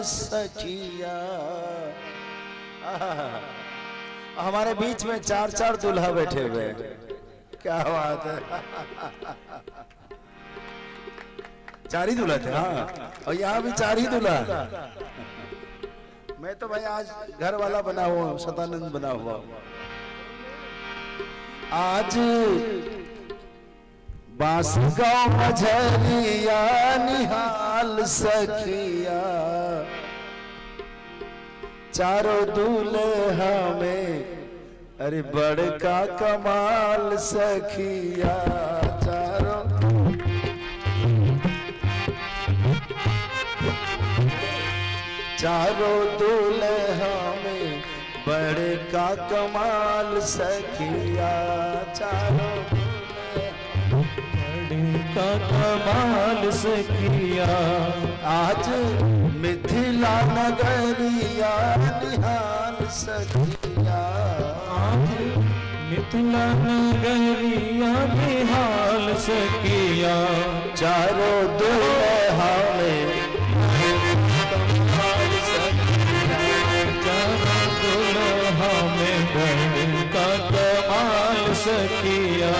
सखिया। हमारे बीच में चार चार दूल्हा बैठे हुए हैं, क्या बात है। चार ही दूल्हा थे, हाँ, और यहाँ भी चार ही दूल्हा। मैं तो भाई आज घर वाला बना हुआ, सदानंद बना हुआ। आज बांसगांव मझरिया निहाल सखिया, चारों दूल्हा में अरे बड़का कमाल सखिया। चारों दूल्हा में बड़का कमाल सखिया। चारों का कमाल सखिया। आज मिथिला नगरिया निहाल सखिया। आज मिथिला नगरिया निहाल सखिया। चारों दूल्हा में कमाल सखिया। चारों दूल्हा में बड़का कमाल सखिया।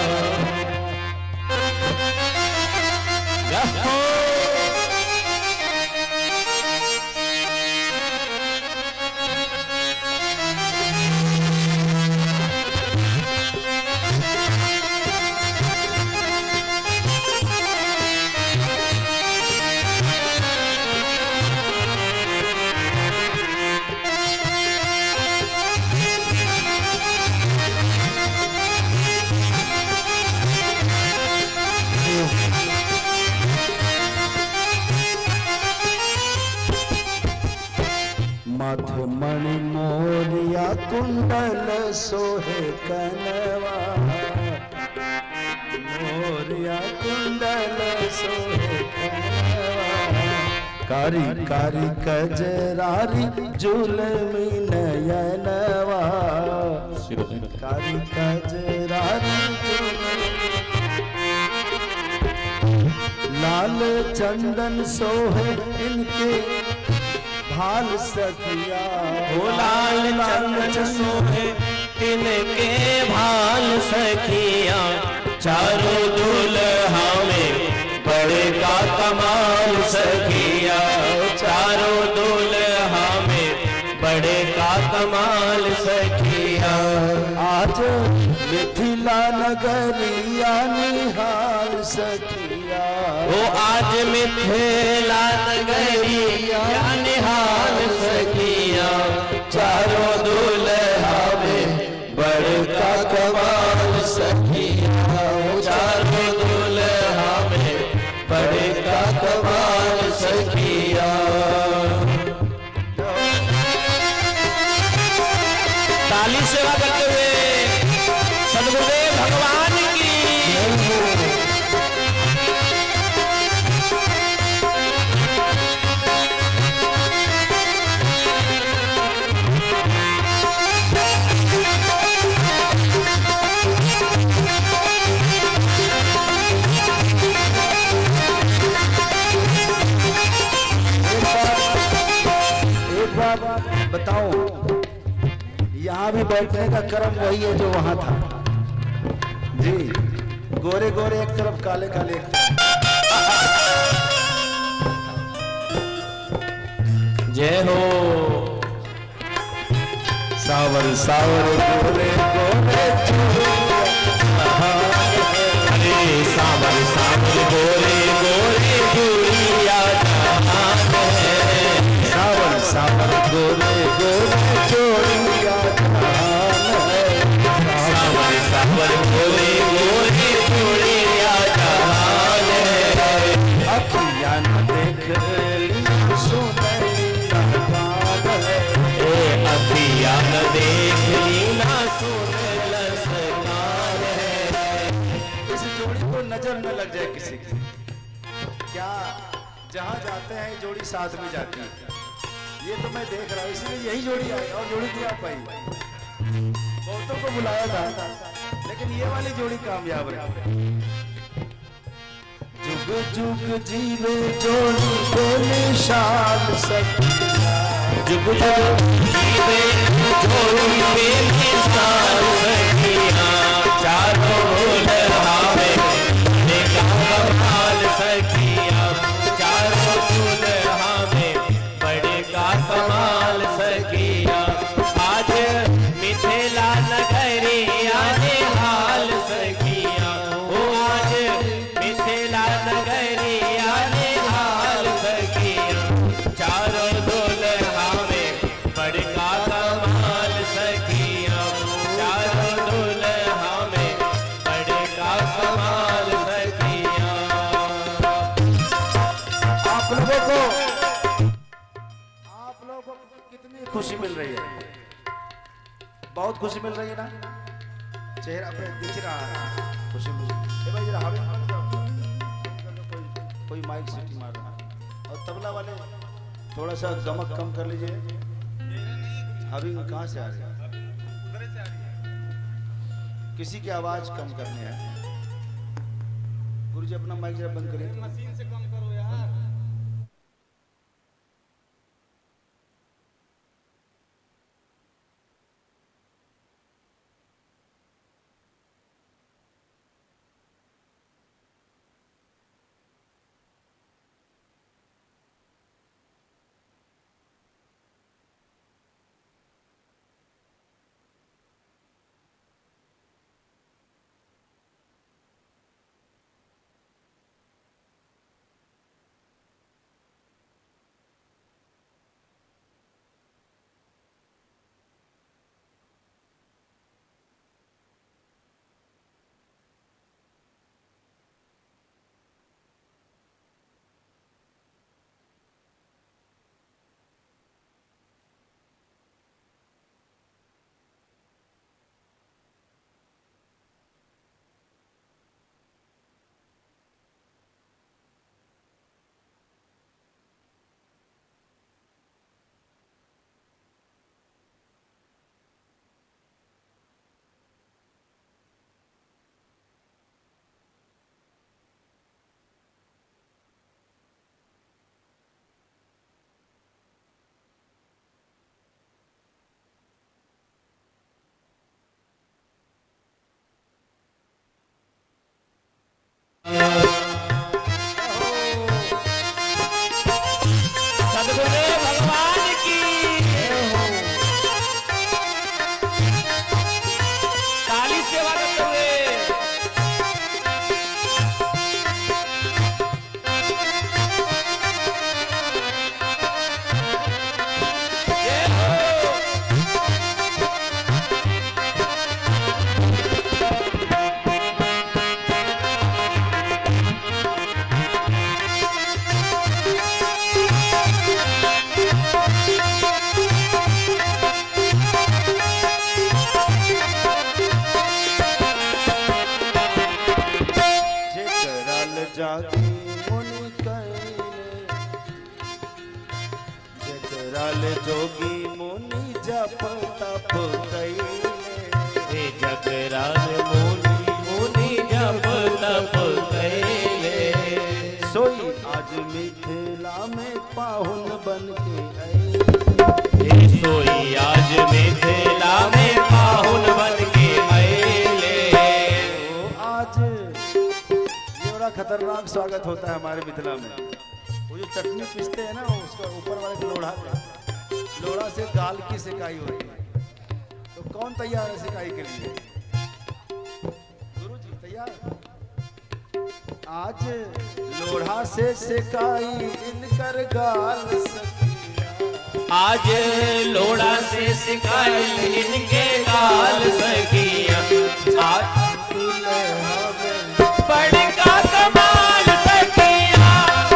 माथे मणि मोरिया कुंडल सोहे कनवा। मोरिया कुंडल सोहे कनवा। कारी कारी कजरारी जुलमी नयनवा। कारी कजरारी लाल चंदन सोहे इनके भाल सखिया। ओ लाल चंदन सोहे तिनके भाल सखिया। चारों दूल्हा में बड़का कमाल सखिया। चारों दूल्हा में बड़का कमाल सखिया। आज मिथिला नगरिया निहाल सखिया। ओ आज मिथिला नगरिया निहाल सखिया। चारों दूल्हा में बड़का कमाल सखिया। चारों दूल्हा में बड़का कमाल सखिया। ताली सेवा करते हुए सद्गुरुदेव भगवान की। बताओ, यहाँ भी बैठने का कर्म वही है जो वहां था जी। गोरे गोरे एक तरफ, काले काले एक तरफ। जय हो। सावर सावर गोरे गोरे अरे सावर सावर गोरे गोरे चूड़िया जहान है। सावर सावर गोरे गोरे चूड़िया जहान है। सावर सावर गोरे गोरे चूड़िया जहान है। अखियाँ न देख सुनरी लहकान है। अखियाँ न देख लीना सुन लसकार है। इस जोड़ी को नजर न लग जाए किसी की। क्या जहाँ जाते हैं जोड़ी साथ में जाती है, ये तो मैं देख रहा हूँ, इसलिए यही जोड़ी आई और जोड़ी नहीं आ पाई। बहुतों को बुलाया था लेकिन ये वाली जोड़ी कामयाब रही। जुग जीवे जोड़ी बेमिसाल सखिया, जुग जुग जीवे जोड़ी बेमिसाल सखिया, चारों दुल्हावे देखा कमाल सखिया, चारों दुल्हावे बड़ेगा कमाल सखिया। आज मिथिला नगरिया निहाल सखिया, ओ आज मिथिला नगरिया निहाल सखिया, चारों दुल्हा में बड़का कमाल सखिया, चारों दुल्हा में बड़का कमाल सखिया। आप लोगों को कितनी खुशी मिल रही है, बहुत खुशी मिल रही है ना, चेहरा पे दिख रहा है खुशी मिल रही है। भाई जरा हवे कोई माइक सीटी मार रहा है, और तबला वाले थोड़ा सा गमक कम कर लीजिए। हवी कहाँ से आ रही है, किसी की आवाज कम करनी है। गुरुजी अपना माइक जरा बंद करिए, मशीन से कम करो यार। सद्गुरुदेव भगवान की ताली सेवा करते हुए जय हो। जागी मुनि कैले, जगराल जोगी मुनि जप तप कैले, हे जगराल मुनि मुनि जप तप कैले, सोई आज मिथिला में पाहुन बन के आए, हे सोई आज मिथिला में पाहुन बन के आए। आज ये बड़ा खतरनाक स्वागत होता है हमारे मिथिला में। वो जो चटनी पीसते हैं ना, उसका ऊपर वाले लोढ़ा लोढ़ा से गाल की सिकाई होती है। तो कौन तैयार है सिकाई के लिए? गुरुजी तैयार? आज लोढ़ा से सिकाई इनकर गाल सखिया, आज लोढ़ा से सिकाई इनके गाल सखिया, आज बड़का कमाल सखिया,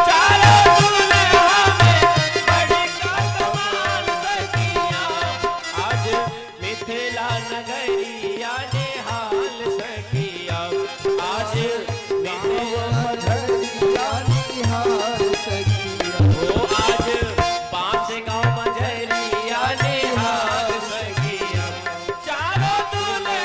चारों दुल्हा में बड़का कमाल सखिया, आज मिथिला नगरिया निहाल सखिया, आज मझरिया निहाल सखिया, ओ आज पास गाँव मझरिया निहाल सखिया, चारों दुल्हा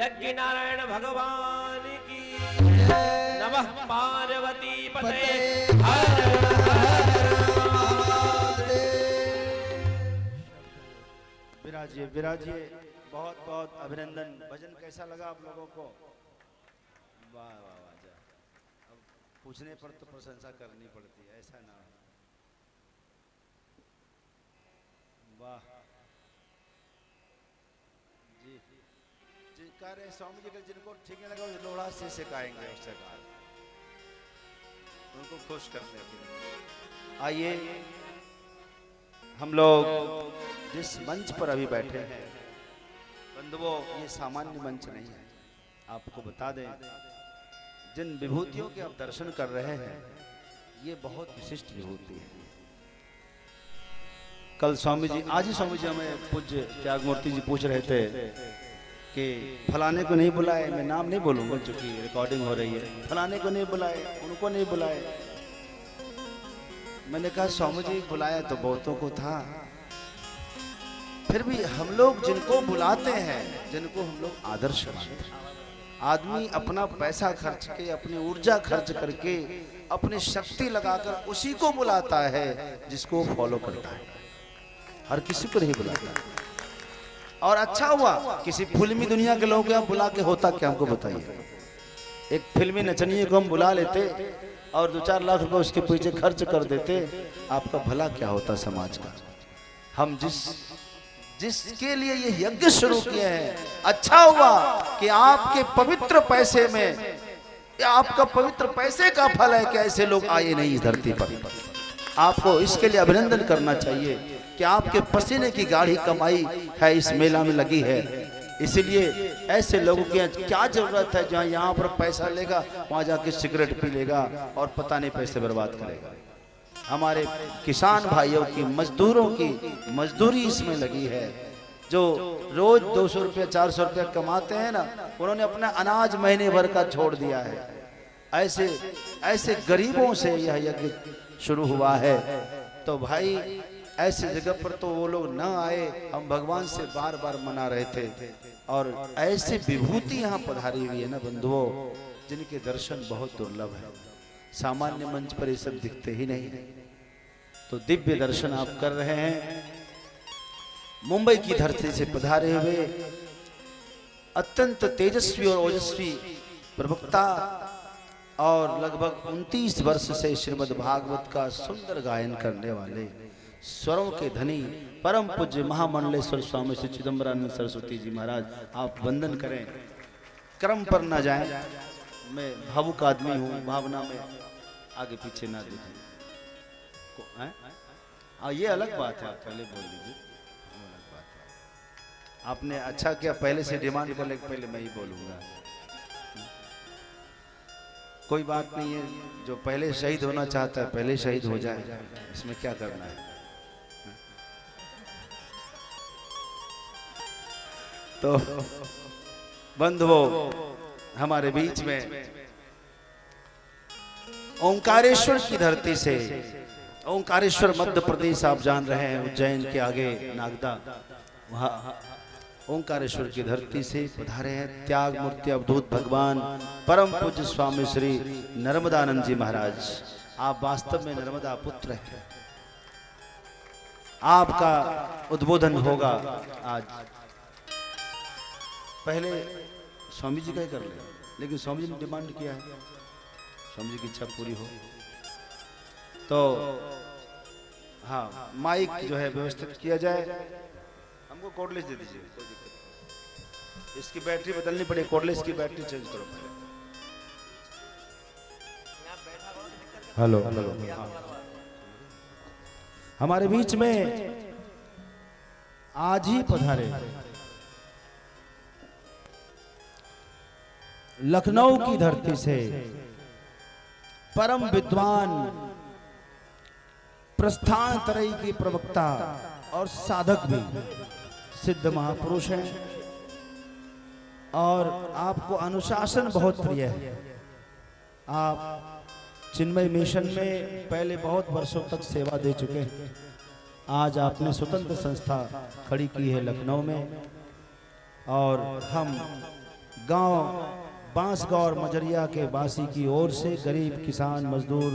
यज्ञ नारायण भगवान की नमः पार्वती पते हर विराजिए विराजिए। बहुत बहुत अभिनंदन। भजन कैसा लगा आप लोगों को? वाह वाह वाह। जा अब पूछने पर तो प्रशंसा करनी पड़ती है, ऐसा ना हो। वाह जी जी। कह रहे स्वामी जी का जिनको ठीक नहीं लगा वो लोढ़ा से सिखाएंगे, उससे कहा उनको खुश करने के लिए। आइए हम लोग जिस मंच पर अभी बैठे हैं बंधुओं, ये सामान्य मंच नहीं है। आपको बता दें, जिन विभूतियों के आप दर्शन कर रहे हैं ये बहुत विशिष्ट विभूति है। कल स्वामी जी, आज ही स्वामी जी हमें पूज्य त्यागमूर्ति जी पूछ रहे थे कि फलाने को नहीं बुलाए, मैं नाम नहीं बोलूंगा क्योंकि रिकॉर्डिंग हो रही है, फलाने को नहीं बुलाए, उनको नहीं बुलाए। मैंने कहा स्वामी जी बुलाया तो बहुतों को था, फिर भी हम लोग जिनको बुलाते हैं, जिनको हम लोग आदर्श मानते हैं, आदमी अपना पैसा खर्च के, अपनी ऊर्जा खर्च करके, अपनी शक्ति लगाकर उसी को बुलाता है जिसको फॉलो करता है, हर किसी को नहीं बुलाता। और अच्छा हुआ किसी फिल्मी दुनिया के लोगों को आप बुला के होता क्या, हमको बताइए। एक फिल्मी नचनिए को हम बुला लेते और 2-4 लाख रुपए उसके पीछे खर्च कर देते, आपका भला क्या होता समाज का। हम जिसके लिए ये यज्ञ शुरू किए हैं, अच्छा हुआ कि आपके पवित्र पैसे में, आपका पवित्र पैसे का फल है कि ऐसे लोग आए नहीं इस धरती पर। आपको इसके लिए अभिनंदन करना चाहिए कि आपके पसीने की गाढ़ी कमाई है इस मेला में लगी है। इसलिए ऐसे लोगों की क्या जरूरत है जहाँ यहाँ पर पैसा लेगा वहाँ जाके सिगरेट पी लेगा और पता नहीं पैसे बर्बाद करेगा। हमारे किसान भाइयों की, मजदूरों की मजदूरी इसमें लगी है, जो रोज 200 रुपया 400 रुपया कमाते हैं ना, उन्होंने अपना अनाज महीने भर का छोड़ दिया है। ऐसे गरीबों से यह यज्ञ शुरू हुआ है। तो भाई ऐसे जगह पर तो वो लोग न आए, हम भगवान से बार बार मना रहे थे। और ऐसे विभूति यहाँ पधारी हुई है ना बंधुओं, जिनके दर्शन बहुत दुर्लभ है, सामान्य मंच पर ये सब दिखते ही नहीं है। तो दिव्य दर्शन आप कर रहे हैं। मुंबई की धरती से पधारे हुए अत्यंत तेजस्वी और ओजस्वी प्रवक्ता और लगभग 29 वर्ष से श्रीमद् भागवत का सुंदर गायन करने वाले स्वरों के धनी परम पूज्य महामंडलेश्वर स्वामी श्री चिदंबरानंद सरस्वती जी महाराज, आप वंदन करें, क्रम पर न जाएं। मैं भावुक आदमी हूँ, भावना में आगे पीछे ना दीजिए। ये अलग बात है, आप पहले बोल दीजिए, अलग बात है। आपने अच्छा किया, पहले से डिमांड कर ले, पहले मैं ही बोलूंगा। कोई बात नहीं है, जो पहले शहीद होना चाहता है पहले शहीद हो जाए, इसमें क्या करना है। तो बंधुओं, हमारे बीच में ओंकारेश्वर की धरती से, ओंकारेश्वर मध्य प्रदेश आप जान रहे हैं, उज्जैन के आगे नागदा, वहां ओंकारेश्वर की धरती से पधारे हैं त्याग मूर्ति अवधूत भगवान परम पूज्य स्वामी श्री नर्मदानंद जी महाराज। आप वास्तव में नर्मदा पुत्र हैं। आपका उद्बोधन होगा आज। पहले स्वामी जी का ही कर ले, लेकिन स्वामी जी ने डिमांड किया है, स्वामी जी की इच्छा पूरी हो तो हाँ, माइक जो है व्यवस्थित किया जाए। हमको कोडलेस दे दीजिए, कोई दिक्कत नहीं। इसकी बैटरी बदलनी पड़े, कोडलेस की बैटरी चेंज करो पहले। हेलो हेलो, हमारे बीच में आज ही पधारे लखनऊ की धरती से परम विद्वान, प्रस्थान तरई के प्रवक्ता और साधक भी सिद्ध महापुरुष हैं। और आपको अनुशासन बहुत प्रिय है। आप चिन्मय मिशन में पहले बहुत वर्षों तक सेवा दे चुके हैं। आज आपने स्वतंत्र संस्था खड़ी की है लखनऊ में, और हम गांव बांसगौर मजरिया के वासी की ओर से, गरीब किसान मजदूर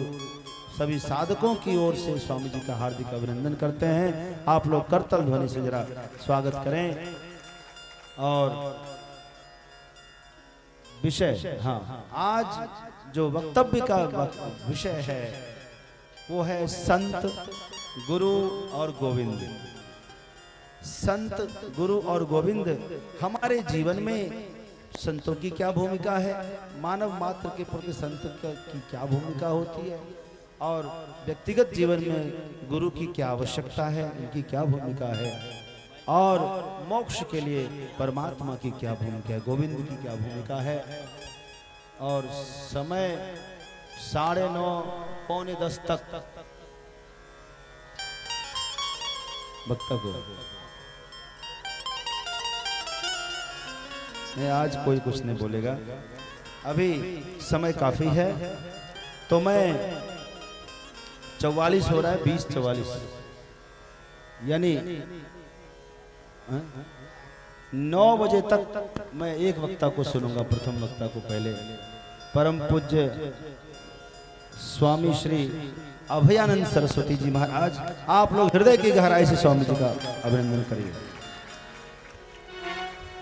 सभी साधकों की ओर से स्वामी जी का हार्दिक अभिनंदन करते हैं। आप लोग करतल ध्वनि से जरा स्वागत करें। और विषय, हाँ, आज जो वक्तव्य का विषय है वो है संत, गुरु और गोविंद। संत, गुरु और गोविंद हमारे जीवन में संतों की क्या भूमिका है, मानव मात्र के प्रति संत की क्या भूमिका होती है, और व्यक्तिगत जीवन में गुरु की क्या आवश्यकता है, उनकी क्या भूमिका है, और मोक्ष के लिए परमात्मा की क्या भूमिका है, गोविंद की क्या भूमिका है। और समय 9:30 पौने 10 तक वक्तव्य नहीं, आज कोई कुछ नहीं बोलेगा, अभी समय काफी है। तो मैं 44 हो रहा है, 20:44 यानी 9 बजे तक मैं एक वक्ता को सुनूंगा, प्रथम वक्ता को पहले। परम पूज्य स्वामी श्री अभयानंद सरस्वती जी महाराज, आप लोग हृदय की गहराई से स्वामी जी का अभिनंदन करिए।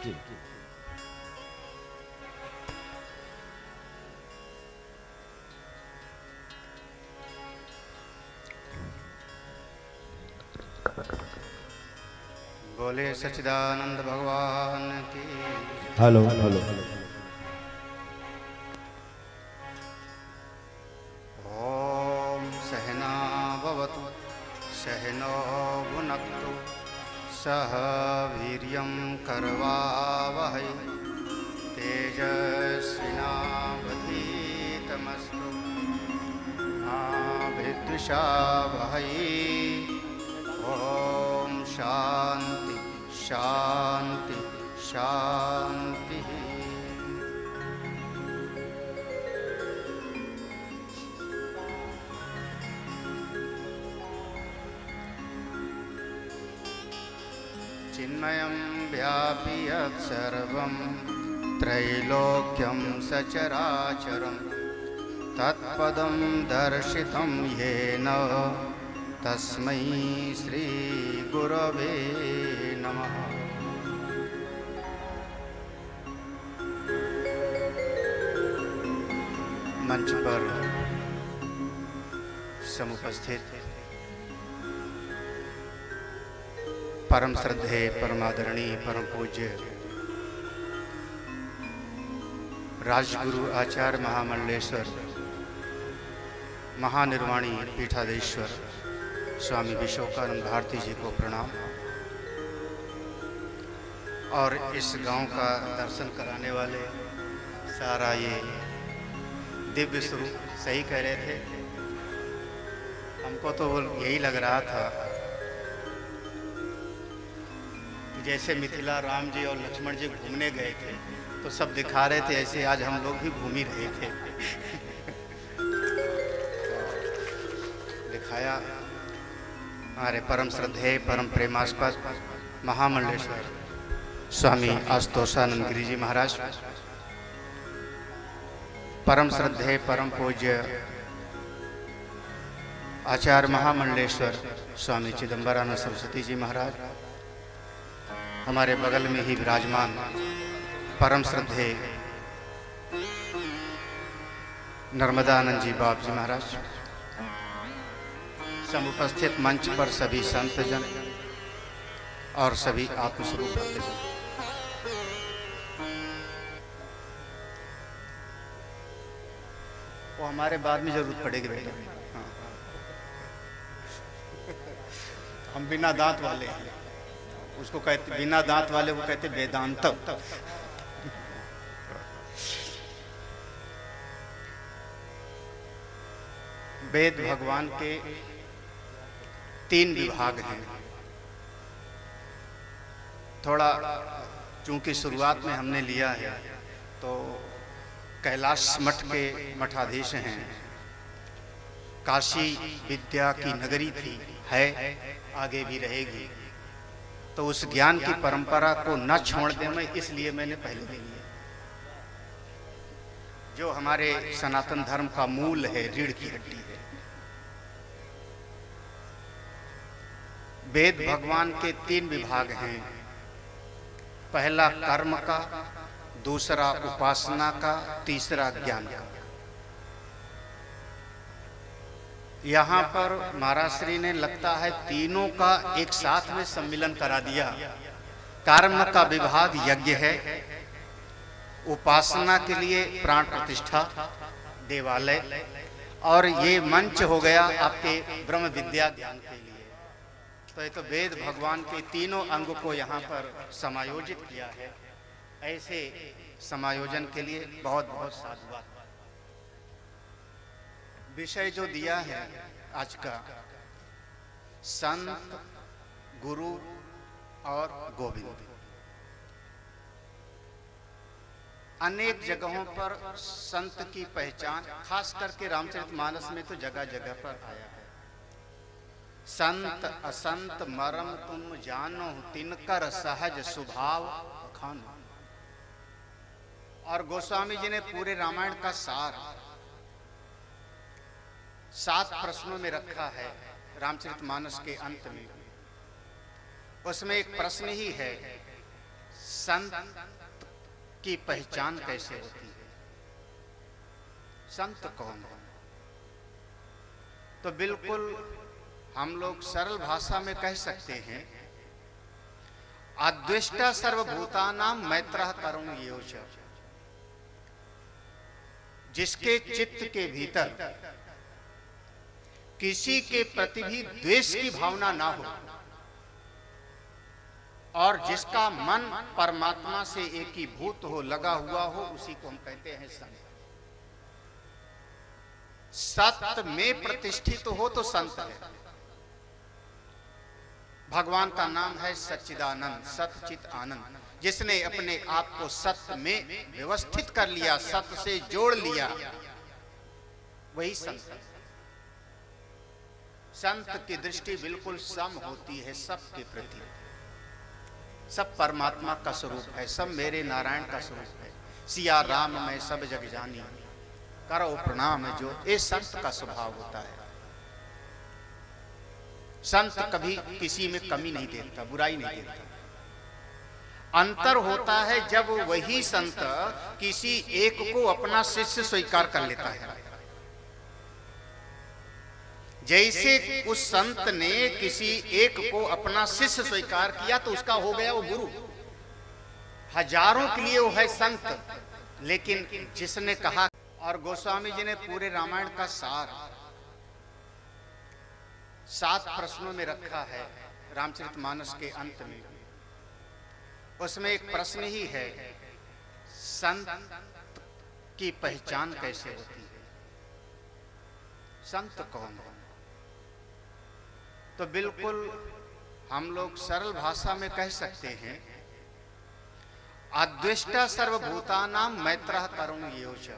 जी। बोले सच्चिदानंद भगवान की। Hello hello. ओम सहना भवतु सहनो भुनक्तु सह वीर्यं करवावहै तेजस्विनावधीतमस्तु मा विद्विषावहै। ओम शांति शांति शांति। चिन्मयं व्यापि यत्सर्वं त्रैलोक्यं सचराचरं तत्पदं दर्शितं येन तस्मै श्री गुरवे नमः। मंच पर समुपस्थित परम श्रद्धेय परमादरणीय परम पूज्य राजगुरु आचार्य महामंडलेश्वर महानिर्वाणी पीठाधीश्वर स्वामी विश्वकानंद भारती जी को प्रणाम। और इस गांव का दर्शन कराने वाले सारा ये दिव्य स्वरूप, सही कह रहे थे, हमको तो यही लग रहा था कि जैसे मिथिला राम जी और लक्ष्मण जी घूमने गए थे तो सब दिखा रहे थे, ऐसे आज हम लोग भी घूम ही रहे थे। दिखाया हमारे परम श्रद्धेय परम प्रेमास्पद महामंडलेश्वर स्वामी आशुतोषानंद गिरी जी महाराज, परम श्रद्धेय परम पूज्य आचार्य महामंडलेश्वर स्वामी चिदंबरानंद सरस्वती जी महाराज, हमारे बगल में ही विराजमान परम श्रद्धेय नर्मदानंद जी बाप जी महाराज, समुपस्थित मंच पर सभी संतजन और सभी आत्मस्वरूप भक्तजन, वो हमारे बाद में जरूरत पड़ेगी बेटा। हाँ। हम बिना दांत वाले हैं, उसको कहते बिना दांत वाले को कहते वेदांत। वेद भगवान के 3 विभाग हैं। थोड़ा चूंकि शुरुआत में हमने लिया है तो कैलाश मठ के मठाधीश हैं। काशी विद्या की नगरी थी, है, आगे भी रहेगी, तो उस ज्ञान की परंपरा को न छोड़ दें, मैं इसलिए मैंने पहले ले लिया। जो हमारे सनातन धर्म का मूल है, रीढ़ की हड्डी है। वेद भगवान के 3 विभाग हैं। पहला कर्म का, दूसरा उपासना का, तीसरा ज्ञान का। यहाँ पर महाराज श्री ने लगता है तीनों का एक साथ में सम्मिलन करा दिया। कर्म का विभाग यज्ञ है, उपासना के लिए प्राण प्रतिष्ठा देवालय, और ये मंच हो गया आपके ब्रह्म विद्या ज्ञान के लिए। तो ये तो वेद भगवान के तीनों अंग को यहाँ पर समायोजित किया है। ऐसे समायोजन के लिए बहुत बहुत साधुवाद। विषय जो दिया है आज का, संत, गुरु और गोविंद। अनेक जगहों पर संत की पहचान, खास करके रामचरितमानस में तो जगह जगह पर आया है। संत असंत मरम तुम जानो, तिनकर सहज स्वभाव खानो। और गोस्वामी जी ने पूरे रामायण का सार 7 प्रश्नों में रखा है रामचरितमानस के अंत में। उसमें एक प्रश्न ही है, संत की पहचान कैसे होती है, संत कौन है। तो बिल्कुल हम लोग सरल भाषा में कह सकते हैं, अद्वेष्टा सर्वभूतानां मैत्रः करुण योच। जिसके चित्त के भीतर किसी के प्रति भी द्वेष की भावना ना हो, और जिसका मन परमात्मा से एकीभूत हो, लगा हुआ हो, उसी को हम कहते हैं संत। सत्य में प्रतिष्ठित हो तो संत है। भगवान का नाम है सच्चिदानंद, सतचित आनंद। जिसने अपने आप को सत्य में व्यवस्थित कर लिया, सत्य से जोड़ लिया, वही संत है। संत की दृष्टि बिल्कुल सम होती है सबके प्रति। सब परमात्मा का स्वरूप है, सब मेरे नारायण का स्वरूप है। सिया राम मैं सब जग जानी, करो प्रणाम जो। ये संत का स्वभाव होता है। संत कभी किसी में कमी नहीं देखता, बुराई नहीं देखता। अंतर होता है जब वही संत किसी एक को अपना शिष्य स्वीकार कर लेता है। जैसे उस संत ने किसी एक को अपना शिष्य स्वीकार किया तो उसका हो गया वो गुरु। हजारों के लिए वो है संत, लेकिन जिसने कहा, और गोस्वामी जी ने पूरे रामायण का सार 7 प्रश्नों में रखा है रामचरितमानस के अंत में। उसमें एक प्रश्न ही है, संत की पहचान कैसे होती है, संत कौन है। तो बिल्कुल हम लोग सरल भाषा में कह सकते हैं, अद्वेष्टा सर्वभूतानां मैत्रः करुण योच।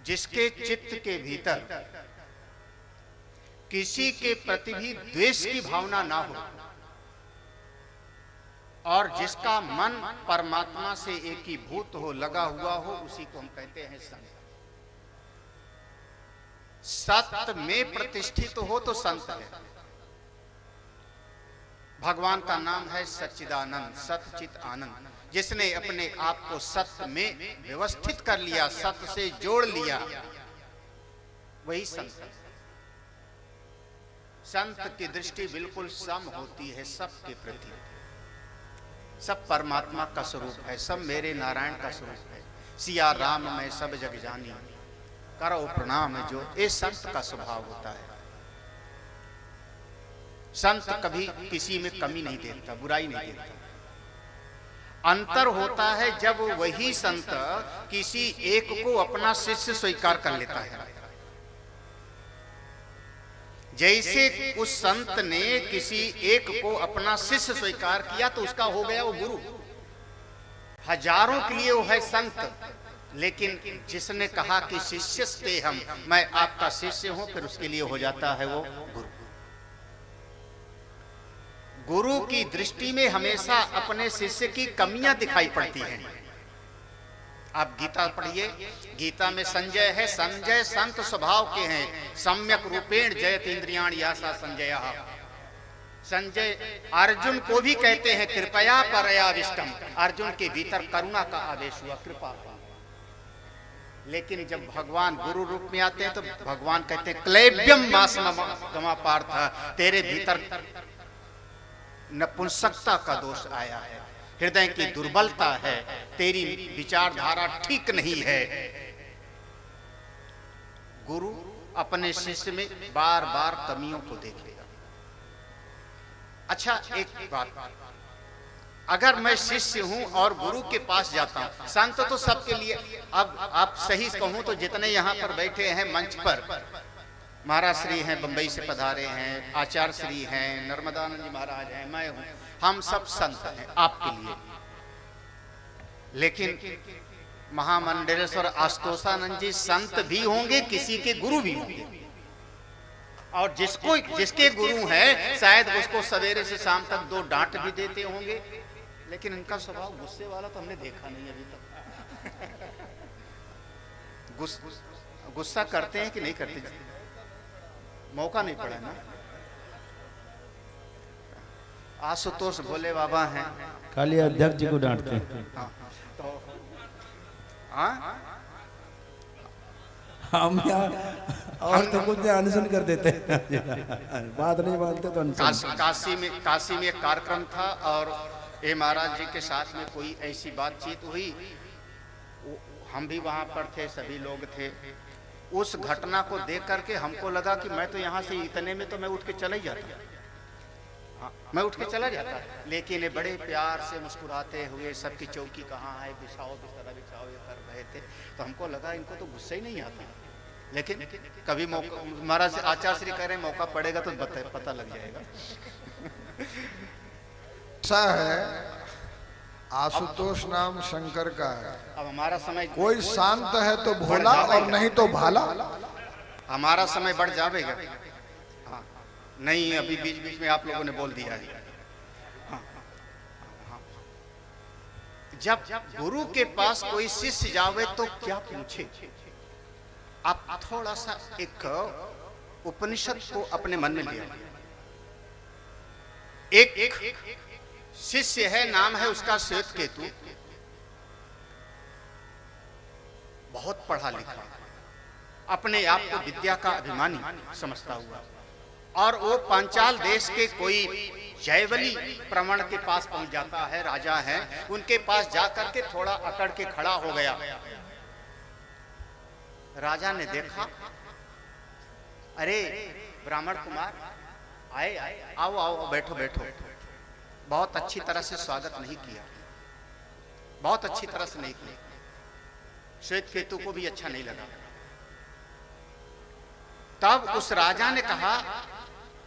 जिसके चित्त के भीतर किसी के प्रति भी द्वेष की भावना ना हो, और जिसका मन परमात्मा से एकीभूत हो, लगा हुआ हो, उसी को हम कहते हैं संत। सत्य में प्रतिष्ठित हो तो संत है। भगवान का नाम है सच्चिदानंद, सतचित आनंद। जिसने अपने आप को सत्य में व्यवस्थित कर लिया, सत्य से जोड़ लिया, वही संत है। संत की दृष्टि बिल्कुल सम होती है सबके प्रति। सब परमात्मा का स्वरूप है, सब मेरे नारायण का स्वरूप है। सिया राम मैं सब जग जानी, करो प्रणाम जो। ये संत का स्वभाव होता है। संत कभी किसी में कमी नहीं देखता, बुराई नहीं देखता। अंतर होता है जब वही संत किसी एक को अपना शिष्य स्वीकार कर लेता है। जैसे उस संत ने किसी एक को अपना शिष्य स्वीकार किया तो उसका हो गया वो गुरु। हजारों के लिए वो है संत, लेकिन जिसने कहा कि शिष्यस्ते हम, मैं आपका शिष्य हूं, फिर उसके लिए हो जाता है वो गुरु। गुरु की दृष्टि में हमेशा अपने शिष्य की कमियां दिखाई पड़ती हैं। आप गीता पढ़िए, गीता में संजय है, संजय संत स्वभाव के हैं, सम्यक रूपेण जयत इंद्रियाण यासा संजय। संजय अर्जुन को भी कहते हैं कृपया परयाविष्टम, अर्जुन के भीतर करुणा का आदेश हुआ, कृपा। लेकिन जब भगवान गुरु रूप में आते हैं तो भगवान कहते हैं क्लैब्यम मासमा पार्थ, तेरे भीतर नपुंसकता का दोष आया है, हृदय की दुर्बलता है, तेरी विचारधारा ठीक नहीं है। गुरु अपने शिष्य में बार बार कमियों को देखेगा। अच्छा एक बात, अगर मैं शिष्य हूं और गुरु के पास जाता हूं, संत तो सबके लिए, अब आप सही कहूं तो जितने यहां पर बैठे हैं मंच पर, महाराज श्री हैं, बंबई से पधारे हैं, आचार्य श्री हैं, नर्मदानंद जी महाराज हैं, मैं हूं, हम सब संत हैं आपके लिए। लेकिन महामंडलेश्वर आशुतोषानंद जी संत भी होंगे, किसी के गुरु भी होंगे, और जिसके गुरु हैं शायद उसको सवेरे से शाम तक 2 डांट भी देते होंगे, लेकिन इनका स्वभाव गुस्से वाला तो हमने देखा नहीं अभी तक। गुस्सा करते हैं कि नहीं करते? मौका नहीं पड़ा ना। आशुतोष भोले बाबा हैं, खाली अध्यक्ष जी को डांटते हैं। हम यहाँ और तो कुछ अनशन कर देते हैं, बात नहीं मानते तो अनशन। काशी में एक कार्यक्रम था और ये महाराज जी के साथ में कोई ऐसी बातचीत हुई, हम भी वहां पर थे, सभी लोग थे। उस घटना को देख करके हमको लगा कि मैं तो यहाँ से इतने में तो मैं उठ के चला ही जाता, हाँ, मैं उठ के चला जाता, लेकिन ये बड़े प्यार से मुस्कुराते हुए सबकी चौकी कहाँ है, बिछाओ बिस्तरा बिछाओ, ये कर रहे थे, तो हमको लगा इनको तो गुस्सा ही नहीं आता। लेकिन कभी मौका, महाराज आचार्य श्री कह रहे हैं मौका पड़ेगा तो पता लग जाएगा। ऐसा है, आशुतोष नाम शंकर का है। अब हमारा समय, कोई शांत है तो भोला और नहीं तो भाला। हमारा समय बढ़ जाएगा। हाँ, नहीं अभी बीच बीच में आप लोगों ने बोल दिया है। हाँ, हाँ। जब गुरु के पास कोई शिष्य जावे तो क्या पूछे? आप थोड़ा सा एक उपनिषद को अपने मन में लिया। एक शिष्य है, नाम है उसका श्वेत केतु, बहुत पढ़ा लिखा, अपने आप को विद्या का अभिमानी समझता हुआ, और वो पांचाल देश के कोई जयवली प्रमण के पास पहुंच जाता है, राजा है, उनके पास जाकर के थोड़ा अकड़ के खड़ा हो गया। राजा ने देखा, अरे ब्राह्मण कुमार आए, आओ आओ बैठो बैठो। बहुत अच्छी तरह से स्वागत नहीं किया, बहुत अच्छी तरह से नहीं किया। श्वेत केतु को भी अच्छा नहीं लगा। तब उस राजा ने कहा,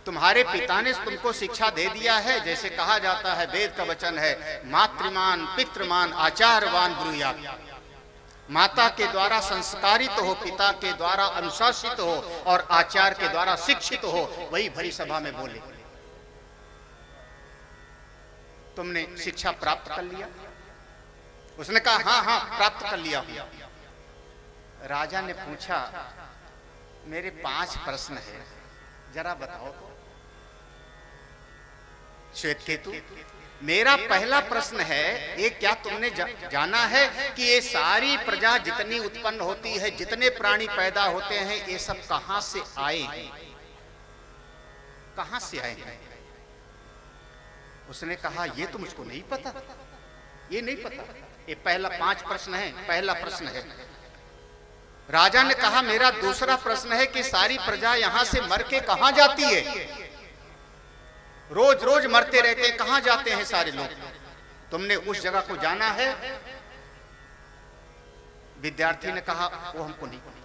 तुम्हारे पिता ने तुमको शिक्षा दे दिया है, जैसे कहा जाता है, वेद का वचन है, मातृमान पितृमान आचारवान ब्रूयात्। माता के द्वारा संस्कारित हो, पिता के द्वारा अनुशासित हो और आचार्य के द्वारा शिक्षित हो, वही भरी सभा में बोले। तुमने शिक्षा प्राप्त कर लिया? उसने कहा हाँ हाँ प्राप्त कर लिया। राजा ने पूछा, मेरे 5 प्रश्न है, जरा बताओ तो। श्वेत केतु, मेरा पहला प्रश्न है, ये क्या तुमने जाना है कि ये सारी प्रजा जितनी उत्पन्न होती है, जितने प्राणी पैदा होते हैं, ये सब कहां से आए हैं? कहां से आए हैं? उसने कहा, ये तो मुझको नहीं पता, ये नहीं पता। ये पहला 5 प्रश्न है, पहला प्रश्न है। राजा ने कहा, मेरा दूसरा प्रश्न है कि सारी प्रजा यहां से मर के कहां जाती है? रोज रोज मरते रहते हैं, कहां जाते हैं सारे लोग? तुमने उस जगह को जाना है? विद्यार्थी ने कहा, वो हमको नहीं पता।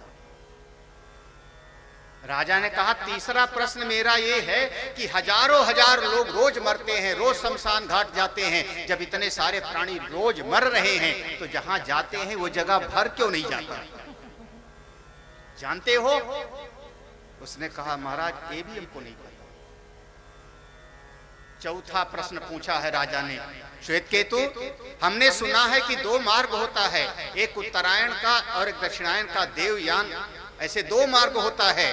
राजा ने कहा, तीसरा प्रश्न मेरा ये है कि हजारों हजार लोग रोज मरते हैं, रोज शमशान घाट जाते हैं, जब इतने सारे प्राणी रोज मर रहे हैं तो जहां जाते हैं वो जगह भर क्यों नहीं जाता? जानते हो? उसने कहा, महाराज ये भी हमको नहीं पता। चौथा प्रश्न पूछा है राजा ने, श्वेतकेतु हमने सुना है कि दो मार्ग होता है, एक उत्तरायण का और एक दक्षिणायन का, देवयान, ऐसे दो मार्ग होता है।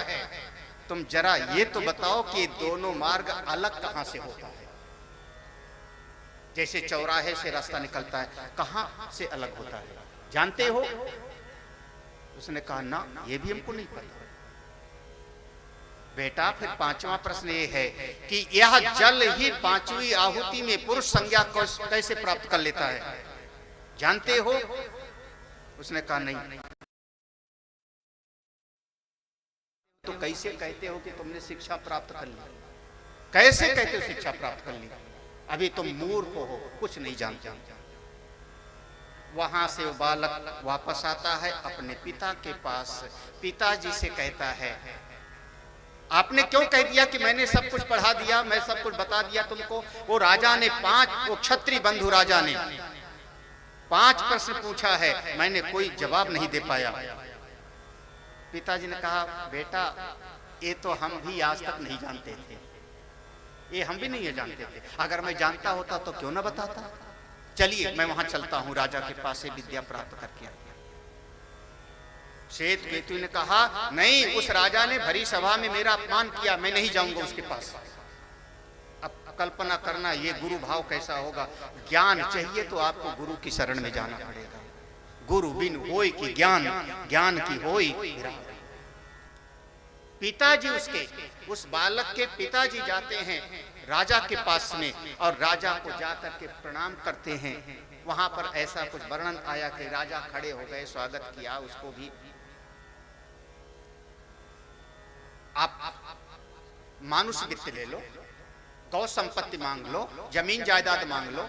तुम जरा ये तो बताओ कि दोनों मार्ग अलग कहां से होता है? जैसे चौराहे से रास्ता निकलता है, कहां से अलग होता है, जानते हो? उसने कहा ना, ये भी हमको नहीं पता। बेटा फिर पांचवा प्रश्न ये है कि यह जल ही पांचवी आहुति में पुरुष संज्ञा कैसे प्राप्त कर लेता है, जानते हो? उसने कहा नहीं। तो कैसे कहते हो कि तुमने शिक्षा प्राप्त कर ली? कैसे कहते हो शिक्षा प्राप्त कर ली? अभी तुम मूर्ख हो, कुछ नहीं जानते। वहां से वो बालक वापस आता है अपने पिता के पास, पिताजी से कहता है, आपने क्यों कह दिया कि मैंने सब कुछ पढ़ा दिया, मैं सब कुछ बता दिया तुमको? वो राजा ने वो क्षत्रिय बंधु राजा ने 5 प्रश्न पूछा है, मैंने कोई जवाब नहीं दे पाया। पिताजी ने कहा, बेटा ये तो हम भी आज तक नहीं जानते थे, ये हम भी नहीं जानते थे, अगर मैं जानता होता तो क्यों ना बताता। चलिए मैं वहां चलता हूं, राजा के पास से विद्या प्राप्त करके आया। श्वेतकेतु ने कहा, नहीं, उस राजा ने भरी सभा में मेरा अपमान किया, मैं नहीं जाऊंगा उसके पास। अब कल्पना करना ये गुरु भाव कैसा होगा। ज्ञान चाहिए तो आपको गुरु की शरण में जाना पड़ेगा। गुरु बिन होय की ज्ञान, ज्ञान की होय विराग। पिताजी उसके, उस बालक के पिताजी जाते हैं राजा के पास में और राजा को जाकर के प्रणाम करते हैं। वहां पर ऐसा कुछ वर्णन आया कि राजा खड़े हो गए, स्वागत किया उसको भी। आप मानुष वित्त ले लो, गौ संपत्ति मांग लो, जमीन जायदाद मांग लो।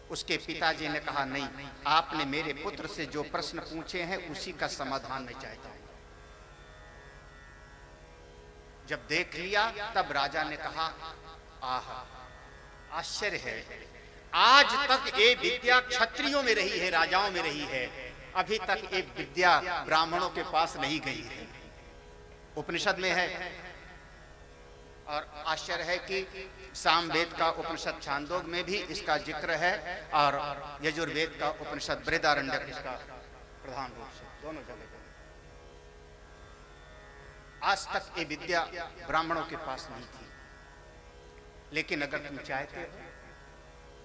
उसके पिताजी ने कहा, नहीं, आपने मेरे पुत्र से जो प्रश्न पूछे हैं उसी का समाधान मैं चाहता हूं। जब देख लिया तब राजा ने कहा, आह, आश्चर्य है, आज तक ये विद्या क्षत्रियों में रही है, राजाओं में रही है, अभी तक ये विद्या ब्राह्मणों के पास नहीं गई है। उपनिषद में है। और आश्चर्य है कि सामवेद का उपनिषद छांदोग में भी इसका जिक्र है और यजुर्वेद का उपनिषद बृहदारण्यक इसका प्रधान रूप से दोनों जगह। आज तक ये विद्या ब्राह्मणों के पास नहीं थी, लेकिन अगर तुम चाहते हो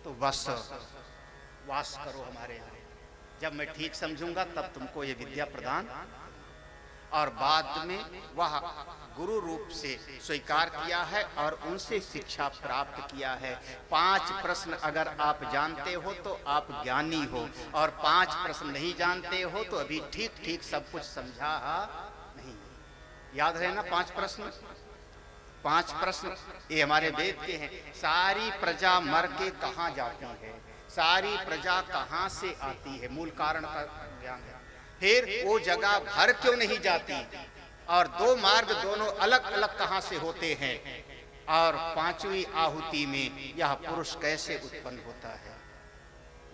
तो बस वास करो हमारे यहाँ, जब मैं ठीक समझूंगा तब तुमको ये विद्या प्रदान। और बाद में वह गुरु रूप से स्वीकार किया है और उनसे शिक्षा प्राप्त किया है। 5 प्रश्न अगर आप जानते हो तो आप ज्ञानी हो, और 5 प्रश्न नहीं जानते हो तो अभी ठीक ठीक सब कुछ समझा नहीं। याद रहे ना 5 प्रश्न? 5 प्रश्न ये हमारे वेद के हैं। सारी प्रजा मर के कहाँ जाती है, सारी प्रजा कहाँ से आती है, मूल कारण का ज्ञान है। फिर वो जगह भर क्यों नहीं जाती, और 2 मार्ग दोनों अलग अलग कहां से होते हैं, और 5वीं आहुति में यह पुरुष कैसे उत्पन्न होता है।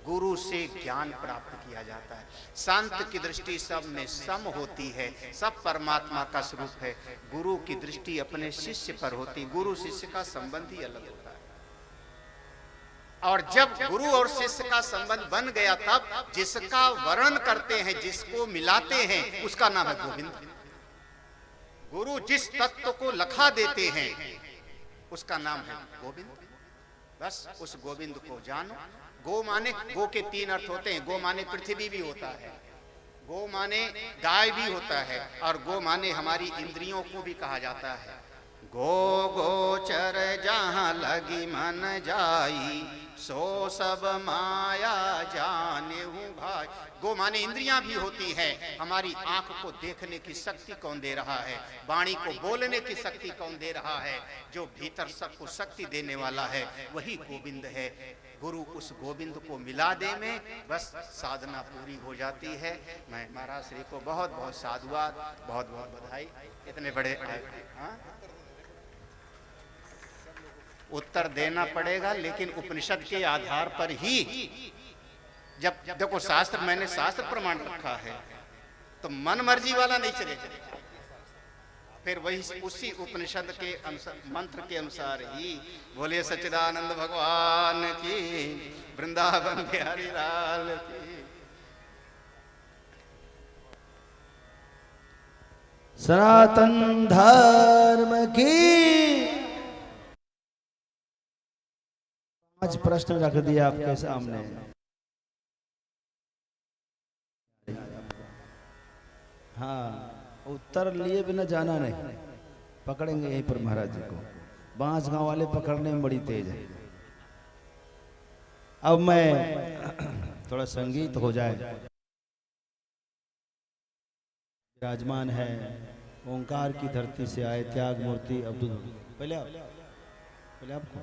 गुरु से ज्ञान प्राप्त किया जाता है। संत की दृष्टि सब में सम होती है, सब परमात्मा का स्वरूप है। गुरु की दृष्टि अपने शिष्य पर होती, गुरु शिष्य का संबंध ही अलग होता है। और जब गुरु और शिष्य का संबंध बन गया तब जिसका वर्णन करते हैं, जिसको मिलाते हैं, उसका नाम है गोविंद। गुरु जिस तत्व को लखा देते हैं उसका नाम है गोविंद। बस उस गोविंद को जानो। गो माने, गो के 3 अर्थ होते हैं। गो माने पृथ्वी भी होता है, गो माने गाय भी होता है, और गो माने हमारी इंद्रियों को भी कहा जाता है। गो गोचर जहाँ लगी मन जाई, सो सब माया जाने हूँ भाई। गो माने इंद्रियां भी होती हैं। हमारी आंख को देखने की शक्ति कौन दे रहा है, वाणी को बोलने की शक्ति कौन दे रहा है, जो भीतर सबको शक्ति देने वाला है वही गोविंद है। गुरु उस गोविंद को मिला दे में बस साधना पूरी हो जाती है। मैं महाराज श्री को बहुत बहुत साधुवाद, बहुत बहुत बधाई। इतने बड़े उत्तर देना पड़ेगा, लेकिन उपनिषद के आधार पर ही। जब देखो शास्त्र, मैंने शास्त्र प्रमाण रखा है, तो मन मर्जी वाला नहीं चलेगा। फिर वही उसी उपनिषद के अनुसार मंत्र के अनुसार ही बोले सच्चिदानंद भगवान की, वृंदावन बिहारी लाल की। सनातन धर्म की। 5 प्रश्न रख दिया आपके सामने। हाँ, उत्तर लिए बिना जाना नहीं, पकड़ेंगे यहीं पर महाराज जी को। बांसगांव वाले पकड़ने में बड़ी तेज है। अब मैं थोड़ा संगीत हो जाए। विराजमान है ओंकार की धरती से आए त्याग मूर्ति अब्दुल। पहले आपको,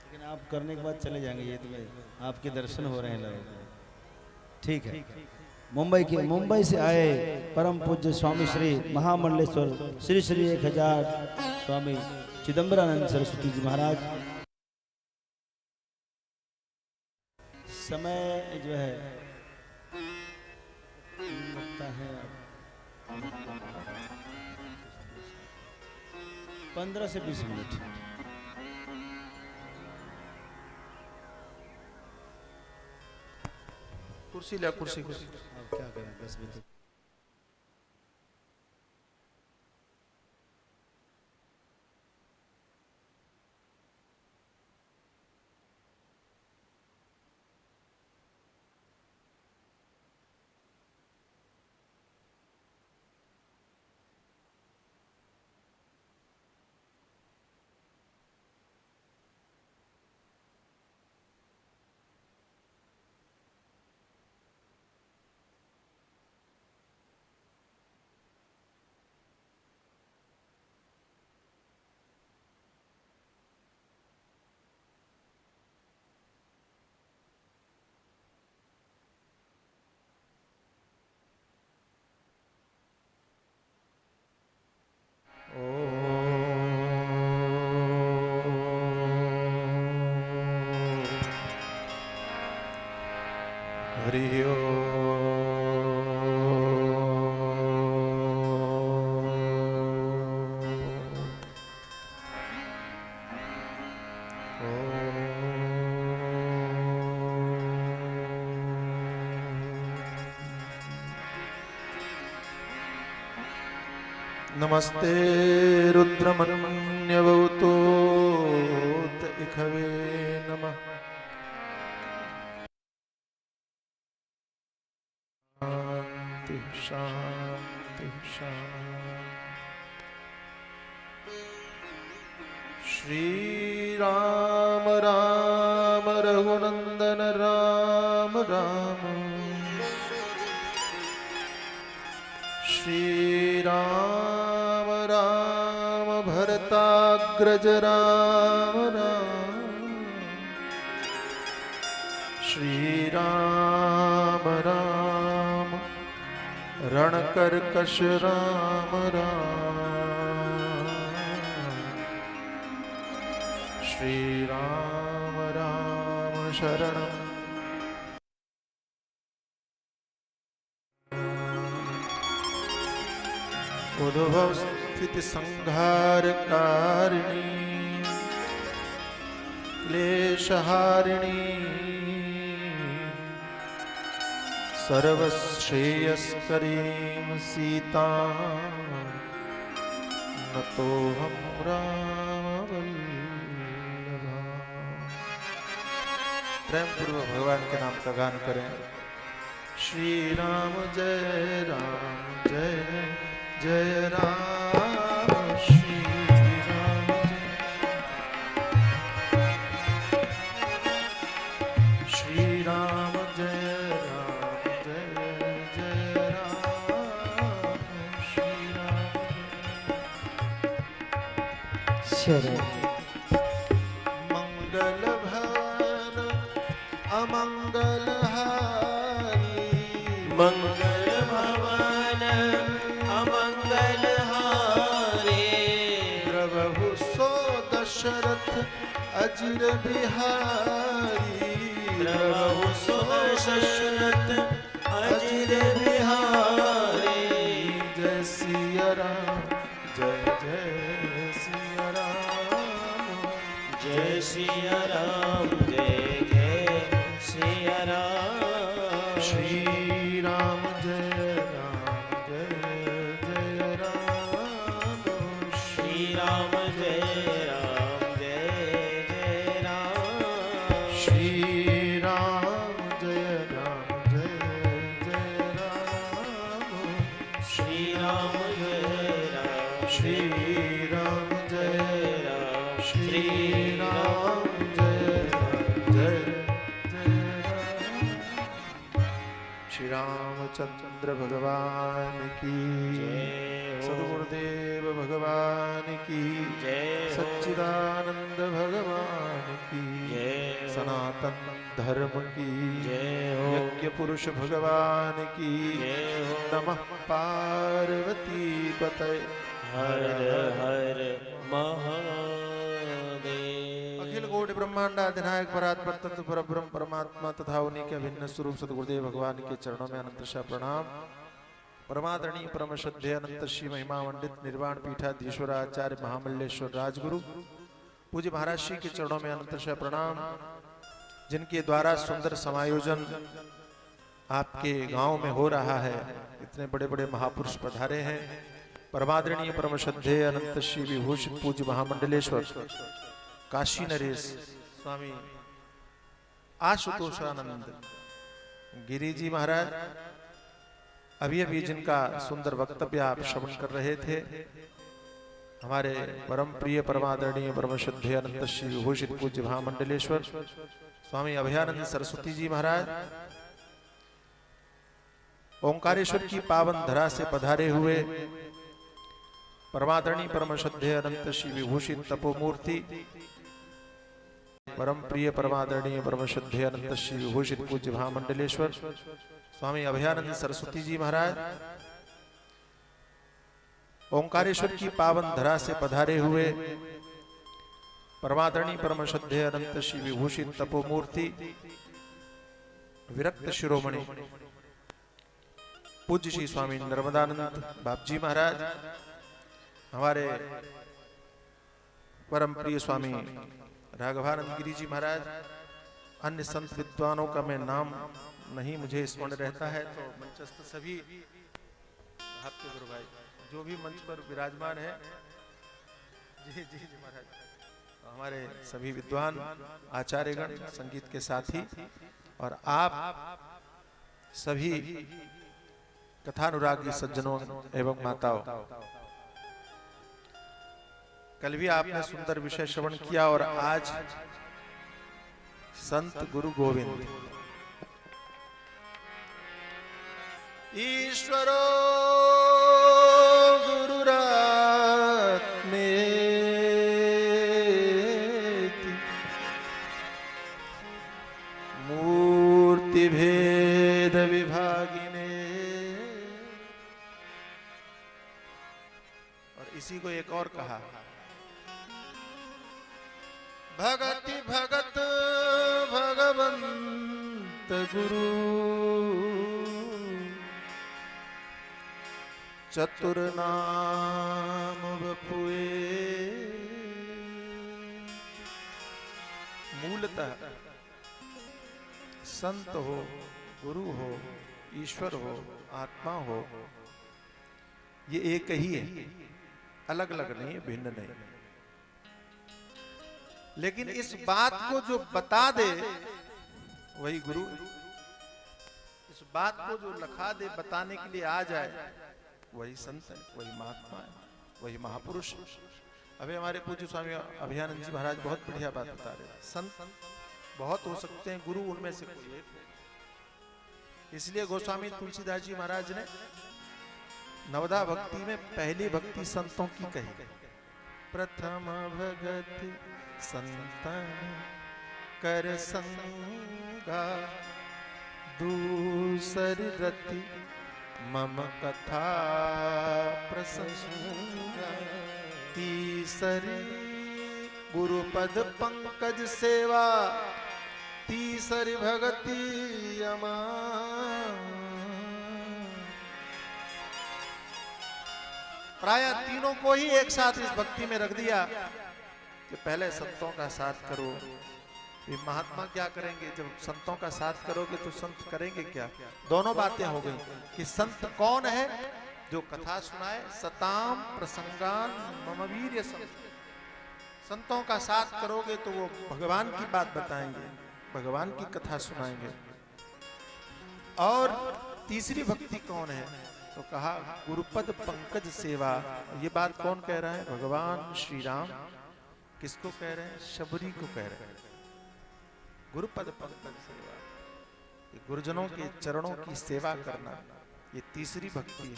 लेकिन आप करने के बाद चले जाएंगे, ये तो आपके दर्शन हो रहे हैं लोगों को। ठीक है। मुंबई से आए परम पूज्य स्वामी श्री महामंडलेश्वर श्री श्री 1000 स्वामी चिदंबरानंद सरस्वती जी महाराज। समय जो है लगता है 15 से 20 मिनट। कुर्सी ले, कुर्सी। अब क्या करें, 10 मिनट। हरि नमस्ते रुद्रमन्यवतोत इखवे नमः। शांति शांति शांति। श्री राम राम रघुनंदन राम राम। श्री राम राम भरताग्रज राम राम। श्री राम राम रणकर्कश राम राम। श्री राम राम शरणं उद्भव स्थिति संहारकारिणी क्लेशहारिणी सर्वश्रेयस्करीं सीता नतोऽहं रामवल्लभा। प्रेम पूर्वक भगवान के नाम का गान करें। श्री राम जय जय राम। श्री राम श्री राम जय राम। श्री राम मंगल भवन अमंगल हारी। मंगल भवन अमंगल हारे। प्रभु सो दशरथ अजिर बिहारी। प्रभु सो दशरथ अजिर बिहारी। जय सिया सिया राम जय जय सिया राम श्री राम जय जय राम श्री राम जय राम श्री राम जय राम श्री राम जय राम श्री राम जय राम श्री राम जय श्री रामचंद्र भगवान की जय हो। सद्गुरुदेव भगवान की जय हो। सच्चिदानंद भगवान की जय हो। सनातन धर्म की जय हो। यज्ञ पुरुष भगवान की जय हो। नमः पार्वती पतये हर हर महादेव। अखिल कोटि ब्रह्मांड अधिनायक परात्पर तत्व परब्रह्म परमात्मा तथा उन्हीं के अभिन्न स्वरूप सद्गुरुदेव भगवान के चरणों में अनंत प्रणाम। परमादरणीय परम श्रद्धेय अनंत श्री महिमा मंडित निर्वाण पीठाधीश्वर आचार्य महामल्लेश्वर राजगुरु पूज्य महाराज श्री के चरणों में अनंत प्रणाम, जिनके द्वारा सुंदर समायोजन आपके गांव में हो रहा है। इतने बड़े बड़े महापुरुष पधारे हैं। परमादरणीय परम श्रद्धेय अनंत श्री विभूषित पूज्य महामंडलेश्वर काशी नरेश स्वामी आशुतोषानंद गिरी जी महाराज अभी अभी जिनका सुंदर वक्तव्य आप श्रवण कर रहे थे, हमारे परम प्रिय परमादरणीय परम श्रद्धेय अनंत श्री विभूषित पूज्य महामंडलेश्वर स्वामी अभयानंद सरस्वती जी महाराज ओंकारेश्वर की पावन धरा से पधारे हुए परमादरणीय परम श्रद्धेय अनंत श्री विभूषित तपोमूर्ति परम प्रिय परमादरणीय परम श्रद्धेय अनंत श्री विभूषित पूज्य महामंडलेश्वर स्वामी अभयानंद सरस्वती जी महाराज ओंकारेश्वर की पावन धरा से पधारे हुए परमादरणीय परम श्रद्धेय अनंत श्री विभूषित तपोमूर्ति विरक्त शिरोमणि पूज्य श्री स्वामी नर्मदानंद बापजी महाराज, हमारे परम प्रिय स्वामी राघवानंद गिरी जी महाराज, अन्य संत विद्वानों का मैं नाम नहीं मुझे स्मरण रहता है, तो मंचस्थ सभी आपके गुरु भाई जो भी मंच पर विराजमान है, जी जी जी महाराज, हमारे सभी विद्वान आचार्यगण संगीत के साथी और आप सभी कथानुरागी सज्जनों एवं माताओं, कल भी आपने सुंदर विषय श्रवण किया और आज संत गुरु गोविंद ईश्वरो गुरुरात्मेति मूर्ति भेद विभागिने, और इसी को एक और कहा भगति भगत भगवंत गुरु चतुर नाम बपुए। मूलतः संत हो, गुरु हो, ईश्वर हो, आत्मा हो, ये एक ही है, अलग अलग नहीं, भिन्न नहीं। लेकिन इस बात को जो बता दे वही गुरु, इस बात को जो लखा दे बताने के लिए आ जाए वही संत है, वही महात्मा है, वही महापुरुष। अभी हमारे पूज्य स्वामी अभयानंद जी महाराज बहुत बढ़िया बात बता रहे हैं। संत बहुत हो सकते हैं, गुरु उनमें से कोई एक है। इसलिए गोस्वामी तुलसीदास जी महाराज ने नवदा भक्ति में पहली भक्ति संतों की कही, प्रथम भगति संतन कर संगा दूसरी रति मम कथा प्रसंगा, तीसरी गुरुपद पंकज सेवा, तीसरी भगति यमा। प्राय तीनों को ही एक साथ इस भक्ति में रख दिया कि पहले संतों का साथ करो। ये महात्मा क्या करेंगे? जब संतों का साथ करोगे तो संत करेंगे क्या? दोनों बातें हो गई कि संत कौन है? जो कथा सुनाए, सताम प्रसंगान मम वीर्य संत। संतों का साथ करोगे तो वो भगवान की बात बताएंगे, भगवान की कथा सुनाएंगे। और तीसरी भक्ति कौन है? तो कहा गुरुपद पंकज सेवा। ये बात कौन कह रहा है? भगवान श्री राम। किसको कह रहे हैं? शबरी को कह रहे हैं। गुरुपद पंकज सेवा, ये गुरुजनों के चरणों की सेवा करना, ये तीसरी भक्ति है।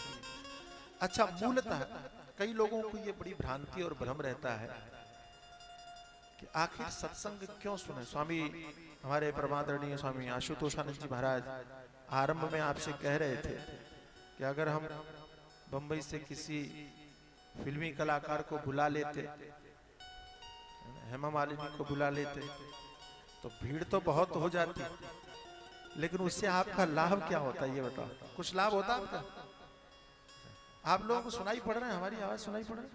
अच्छा, मूलतः कई लोगों को ये बड़ी भ्रांति और भ्रम रहता है कि आखिर सत्संग क्यों सुने। स्वामी हमारे परमादरणीय स्वामी आशुतोषानंद जी महाराज आरंभ में आपसे कह रहे थे कि अगर हम बंबई से किसी फिल्मी कलाकार को बुला लेते, हेमा मालिनी को बुला लेते, तो भीड़ तो बहुत हो जाती, लेकिन उससे आपका लाभ क्या होता है ये बताओ? कुछ लाभ होता आपका? आप लोगों को सुनाई पड़ रहा है? हमारी आवाज सुनाई पड़ रहा है?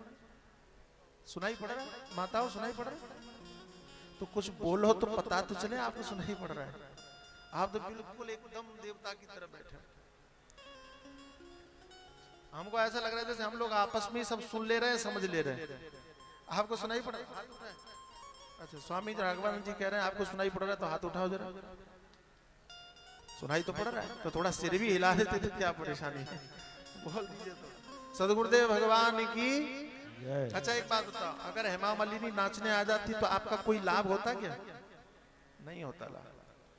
सुनाई पड़ रहा है? माताओं सुनाई पड़ रहा है? तो कुछ बोलो तो पता तो चले आपको सुनाई पड़ रहा है। आप तो बिल्कुल एकदम देवता की तरह बैठे। हमको ऐसा लग रहा है जैसे हम लोग आपस में सब सुन ले रहे हैं, समझ ले रहे हैं। आपको सुनाई पड़ रहा है? अच्छा, स्वामी राघवानंद जी कह रहे हैं आपको सुनाई पड़ रहा है, तो हाथ उठाओ जरा। सुनाई तो पड़ रहा है, तो थोड़ा सिर भी हिला देते थे, क्या परेशानी है? बोल दीजिए तो। सदगुरुदेव भगवान की। अच्छा, एक बात बताओ, अगर हेमा मालिनी नाचने आ जाती तो आपका कोई लाभ होता क्या? नहीं होता लाभ।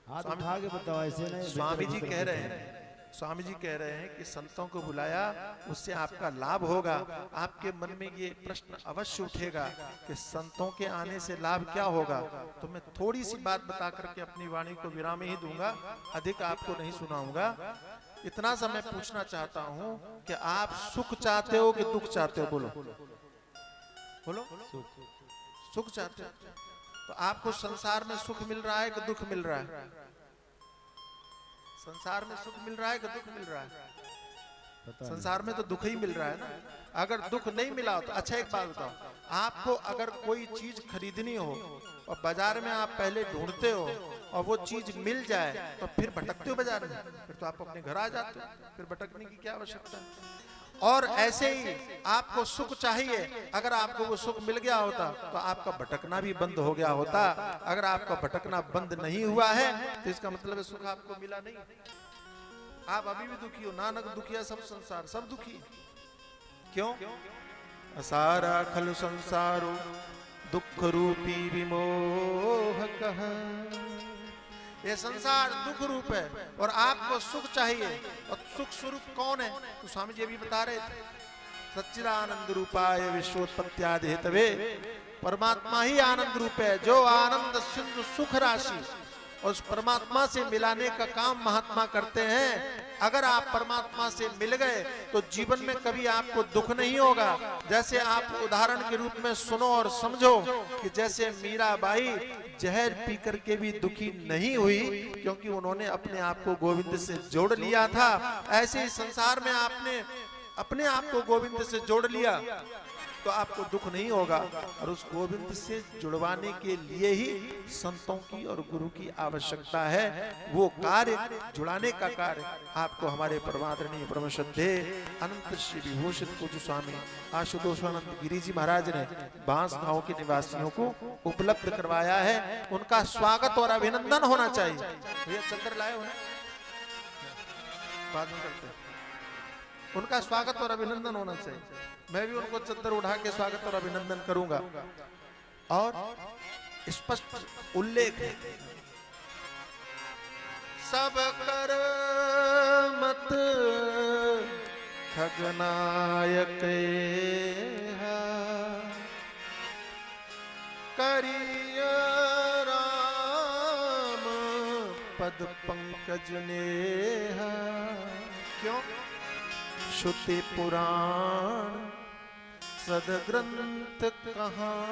हाथ उठा के बताओ, ऐसे नहीं। स्वामी जी कह रहे हैं, स्वामी जी कह रहे हैं कि संतों को बुलाया, उससे आपका लाभ होगा। आपके मन में ये प्रश्न अवश्य उठेगा कि संतों के आने से लाभ क्या होगा। तो मैं थोड़ी सी बात बता करके अपनी वाणी को विराम ही दूंगा, अधिक आपको नहीं सुनाऊंगा। इतना सा मैं पूछना चाहता हूं कि आप सुख चाहते हो कि दुख चाहते हो? बोलो बोलो। सुख चाहते हो तो आपको संसार में सुख मिल रहा है कि दुख मिल रहा है? संसार में सुख मिल रहा है कि दुख मिल रहा है? संसार में तो दुख ही मिल रहा है ना। अगर दुख नहीं मिला तो अच्छा, एक बात बताओ, आपको अगर कोई चीज खरीदनी हो और बाजार में आप पहले ढूंढते हो और वो चीज मिल जाए तो फिर भटकते हो बाजार में? फिर तो आप अपने घर आ जाते हो, फिर भटकने की क्या आवश्यकता है? और ऐसे ही आपको सुख चाहिए, अगर आपको वो सुख मिल गया होता तो आपका भटकना भी बंद हो गया होता। अगर आपका भटकना बंद नहीं हुआ है तो इसका मतलब है सुख आपको मिला नहीं। आप अभी भी दुखी हो। नानक दुखिया सब संसार, सब दुखी। क्यों? सारा खल संसारो दुख रूपी विमोह कह। ये संसार दुख रूप है और आपको सुख चाहिए। और सुख स्वरूप कौन है? तो स्वामी जी अभी बता रहे थे, सच्चिदानंद रूपाय विश्वोत्पत्त्यादि हेतवे। परमात्मा ही आनंद रूप है, जो आनंद सिंधु सुख राशि। और उस परमात्मा से मिलाने का काम महात्मा करते हैं। अगर आप परमात्मा से मिल गए तो जीवन में कभी आपको दुख नहीं होगा। जैसे आप उदाहरण के रूप में सुनो और समझो कि जैसे मीराबाई जहर पी करके भी दुखी नहीं हुई क्योंकि उन्होंने अपने आप को गोविंद से जोड़ लिया था, ऐसे ही संसार में आपने अपने आप को गोविंद से जोड़ लिया तो आपको दुख नहीं होगा। और उस गोविंद से जुड़वाने के लिए ही संतों की और गुरु की आवश्यकता है। वो कार्य, जुड़ाने का कार्य आपको हमारे परमादरणीय परम श्रद्धेय अनंत श्री विभूषित पूज्य स्वामी आशुतोषानंद गिरी जी महाराज ने बांस गांव के निवासियों को उपलब्ध करवाया है। उनका स्वागत और अभिनंदन होना चाहिए। भैया चंद्र लाए हो ना, बाद में करते हैं। उनका स्वागत और अभिनंदन होना चाहिए। मैं भी उनको चद्दर उठा के स्वागत और अभिनंदन करूंगा। और स्पष्ट उल्लेख है, सब कर मत खगनायक करिय राम पद पंकज नेहा। क्यों? श्रुति पुराण सदग्रंथ कहानी,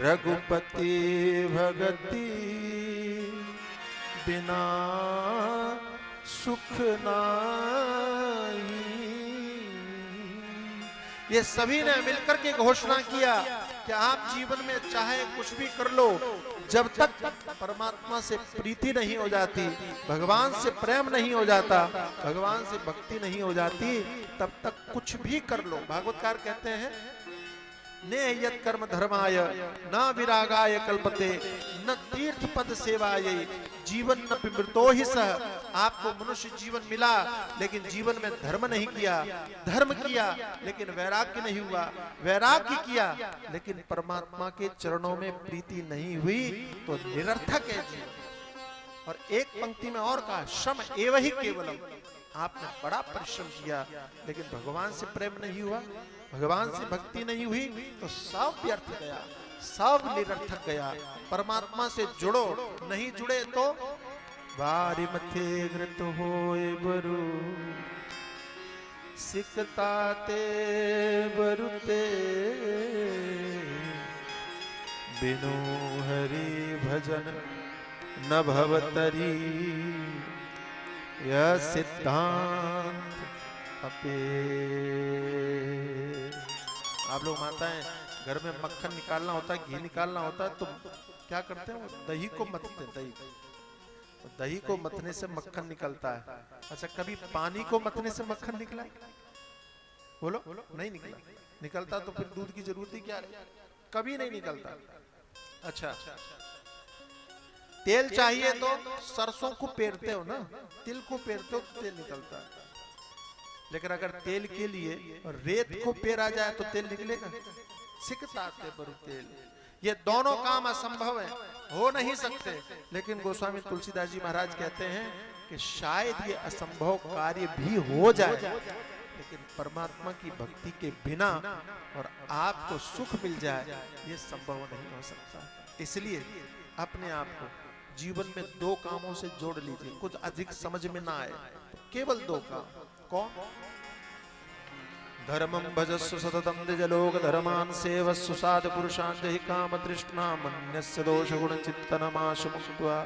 रघुपति भगति बिना सुख नाही। ये सभी ने मिलकर के घोषणा किया कि आप जीवन में चाहे कुछ भी कर लो, जब तक परमात्मा से प्रीति नहीं हो जाती, भगवान से प्रेम नहीं हो जाता, भगवान से भक्ति नहीं हो जाती, तब तक कुछ भी कर लो। भागवतकार कहते हैं ने यत् कर्म धर्माय न विरागाय कल्पते न तीर्थ पद सेवाय जीवन न पिमृतो ही सह। आपको मनुष्य जीवन मिला लेकिन जीवन में धर्म नहीं किया, धर्म किया लेकिन वैराग्य नहीं हुआ, वैराग्य किया लेकिन परमात्मा के चरणों में प्रीति नहीं हुई तो निरर्थक है जीवन। और एक पंक्ति में और कहा श्रम एव ही केवलम। आपने बड़ा परिश्रम किया लेकिन भगवान से प्रेम नहीं हुआ, भगवान से भक्ति नहीं हुई तो सब व्यर्थ गया, सब निरर्थक गया। परमात्मा से जुड़ो, नहीं जुड़े तो वारि मथे घृत होए बरु सिकताते बरुते बिनु हरि भजन न भवतरी यह सिद्धांत अपे। आप लोग मानते हैं घर में मक्खन निकालना होता है, घी निकालना होता है तो क्या करते हैं, वो दही को मथते हैं। दही को मथने से मक्खन निकलता है। अच्छा, कभी पानी को मथने से मक्खन निकला? बोलो, नहीं निकला। निकलता तो फिर दूध की जरूरत ही क्या रही? कभी नहीं निकलता। अच्छा, तेल चाहिए तो सरसों को पेरते हो ना, तिल को पेरते हो तो तेल निकलता है। लेकिन अगर तेल के लिए रेत को पेरा जाए तो तेल निकलेगा? सिकताते बरु तेल। ये दोनों काम असंभव है, हो नहीं सकते। लेकिन गोस्वामी तुलसीदास जी महाराज कहते हैं कि शायद ये असंभव कार्य भी हो जाए, लेकिन परमात्मा की भक्ति के बिना और आपको सुख मिल जाए ये संभव नहीं हो सकता। इसलिए अपने आप को जीवन में दो कामों से जोड़ लीजिए। कुछ अधिक समझ में ना आए तो केवल दो काम। कौन? धर्मं भजस्व सततं द्विजलोक धर्मान् सेवस्व साध पुरुषान् जहि काम तृष्णा मन्यस्य दोष गुण चित्तनमाशु मुक्त्वा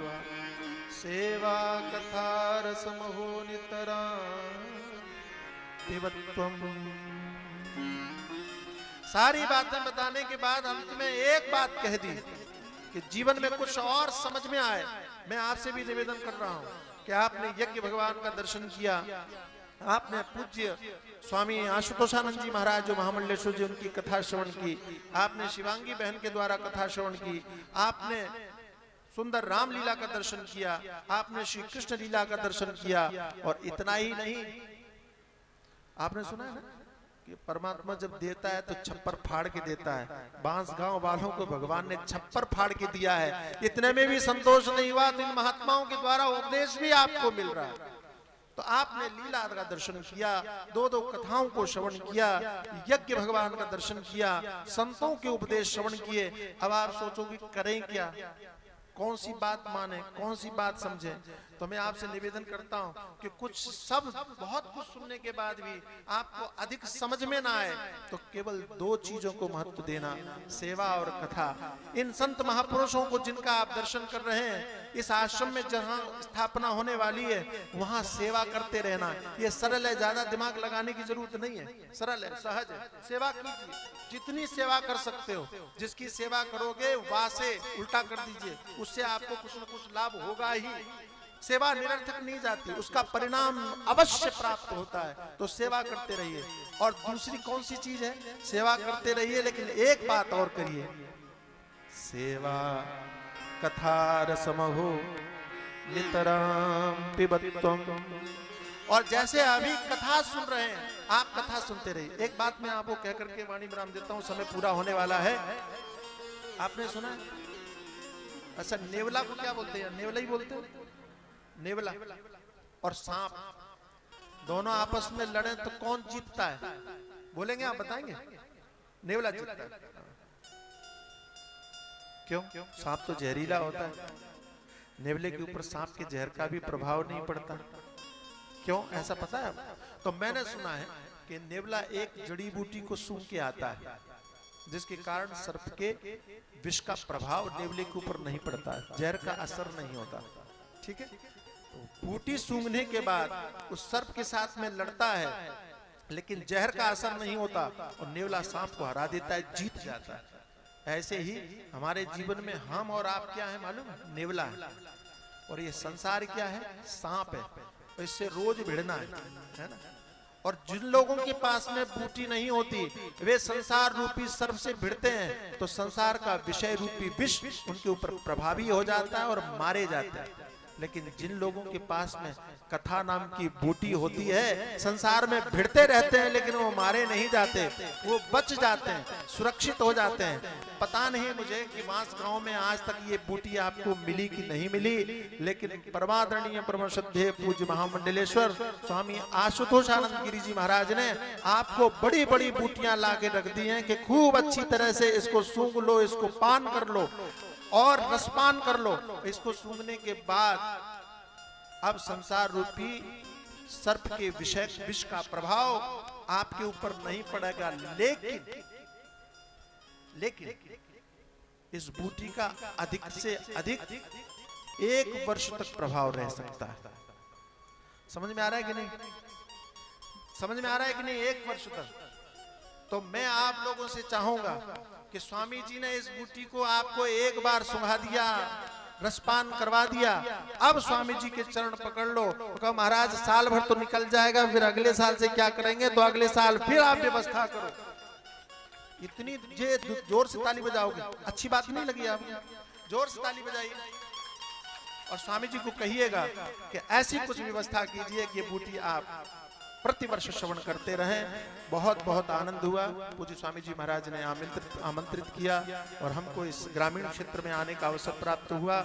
सेवा कथा रसमहो नितरा पिबत्वम्। सारी बातें बताने के बाद अंत में एक बात कह दी कि जीवन में कुछ और समझ में आए। मैं आपसे भी निवेदन कर रहा हूं कि आपने यज्ञ भगवान का दर्शन किया, आपने पूज्य स्वामी आशुतोषानंद जी महाराज जो महामंडलेश्वर जी, उनकी कथा श्रवण की, आपने शिवांगी बहन के द्वारा कथा श्रवण की, आपने सुंदर रामलीला का दर्शन किया, आपने श्री कृष्ण लीला का दर्शन किया। और इतना ही नहीं, आपने सुना है ना कि परमात्मा जब देता है तो छप्पर फाड़ के देता है। बांसगांव वालों को भगवान ने छप्पर फाड़ के दिया है। इतने में भी संतोष नहीं हुआ तो इन महात्माओं के द्वारा उपदेश भी आपको मिल रहा है। तो आपने लीला का दर्शन किया, दो दो कथाओं को श्रवण किया, यज्ञ भगवान का दर्शन किया, संतों के उपदेश श्रवण किए। अब आप सोचोगे करें क्या, कौन सी बात माने, कौन सी बात समझे? तो मैं आपसे निवेदन करता हूं कि कुछ सब बहुत कुछ सुनने के बाद भी आपको अधिक समझ में ना आए तो केवल दो चीजों को महत्व देना, सेवा और कथा। इन संत महापुरुषों को जिनका आप दर्शन कर रहे हैं, इस आश्रम में जहां स्थापना होने वाली है वहां सेवा करते रहना। ये सरल है, ज्यादा दिमाग लगाने की जरूरत नहीं है, सरल है, सहज है। सेवा कीजिए, जितनी सेवा कर सकते हो। जिसकी सेवा करोगे वहां से उल्टा कर दीजिए, उससे आपको कुछ न कुछ लाभ होगा ही। सेवा निरर्थक नहीं जाती, उसका परिणाम अवश्य प्राप्त होता है। तो सेवा करते रहिए। और दूसरी कौन सी चीज है? सेवा करते रहिए, लेकिन एक बात और करिए, सेवा कथा रसमहो नितराम पिबत्वम्। और जैसे अभी कथा सुन रहे हैं, आप कथा सुनते रहिए। एक बात मैं आपको कह करके वाणी विराम देता हूं, समय पूरा होने वाला है। आपने सुना है? अच्छा, नेवला को क्या बोलते हैं? नेवला ही बोलते हैं। नेवला और सांप दोनों आपस में लड़े तो कौन जीतता है? बोलेंगे आप? बताएंगे? नेवला जीतता है। क्यों? सांप तो जहरीला होता है, नेवले के ऊपर सांप के जहर का भी प्रभाव नहीं पड़ता। क्यों ऐसा पता है? तो मैंने सुना है कि नेवला एक जड़ी बूटी को सूंघ के आता है, जिसके कारण सर्प के विष का प्रभाव नेवले के ऊपर नहीं पड़ता, जहर का असर नहीं होता। ठीक है? बूटी सूंघने के बाद उस सर्प के साथ में लड़ता है, लेकिन जहर का असर नहीं होता और नेवला सांप को हरा देता है, जीत जाता है। ऐसे ही हमारे जीवन में हम और आप क्या है मालूम है? नेवला है। और ये संसार क्या है? सांप है। तो इससे रोज भिड़ना है ना। और जिन लोगों के पास में बूटी नहीं होती वे संसार रूपी सर्प से भिड़ते हैं तो संसार का विषय रूपी विष उनके ऊपर प्रभावी हो जाता है और मारे जाते हैं। लेकिन जिन लोगों के पास में कथा नाम की बूटी होती है, संसार में भिड़ते रहते हैं लेकिन वो मारे नहीं जाते, वो बच जाते हैं, सुरक्षित हो जाते हैं। पता नहीं मुझे कि बांस गांव में आज तक ये बूटी आपको मिली कि नहीं मिली, लेकिन परमादरणीय परम श्रद्धेय पूज्य महामंडलेश्वर स्वामी आशुतोष आनंद गिरी जी महाराज ने आपको बड़ी बड़ी बूटियां ला के रख दी हैं कि खूब अच्छी तरह से इसको सूंघ लो, इसको पान कर लो और रसपान कर लो। इसको सूंघने के बाद अब संसार रूपी सर्प के विष का प्रभाव आपके ऊपर नहीं पड़ेगा, लेकिन इस बूटी का अधिक से अधिक 1 वर्ष तक प्रभाव रह सकता है। समझ में आ रहा है कि नहीं? समझ में आ रहा है कि नहीं? 1 वर्ष तक। तो मैं आप लोगों से चाहूंगा कि स्वामी जी ने इस बूटी को आपको एक बार सुंघा दिया, रसपान करवा दिया, अब स्वामी जी के चरण पकड़ लो। तो कहा महाराज साल भर तो निकल जाएगा, फिर अगले साल से क्या करेंगे? तो अगले साल फिर आप व्यवस्था करो। इतनी जोर से ताली बजाओगे, अच्छी बात नहीं लगी? आप जोर से ताली बजाइए और स्वामी जी को कहिएगा कि ऐसी कुछ व्यवस्था कीजिए कि ये बूटी आप प्रतिवर्ष श्रवण करते रहें। बहुत बहुत आनंद हुआ। पूज्य स्वामी जी महाराज ने आमंत्रित किया और हमको इस ग्रामीण क्षेत्र में आने का अवसर प्राप्त हुआ।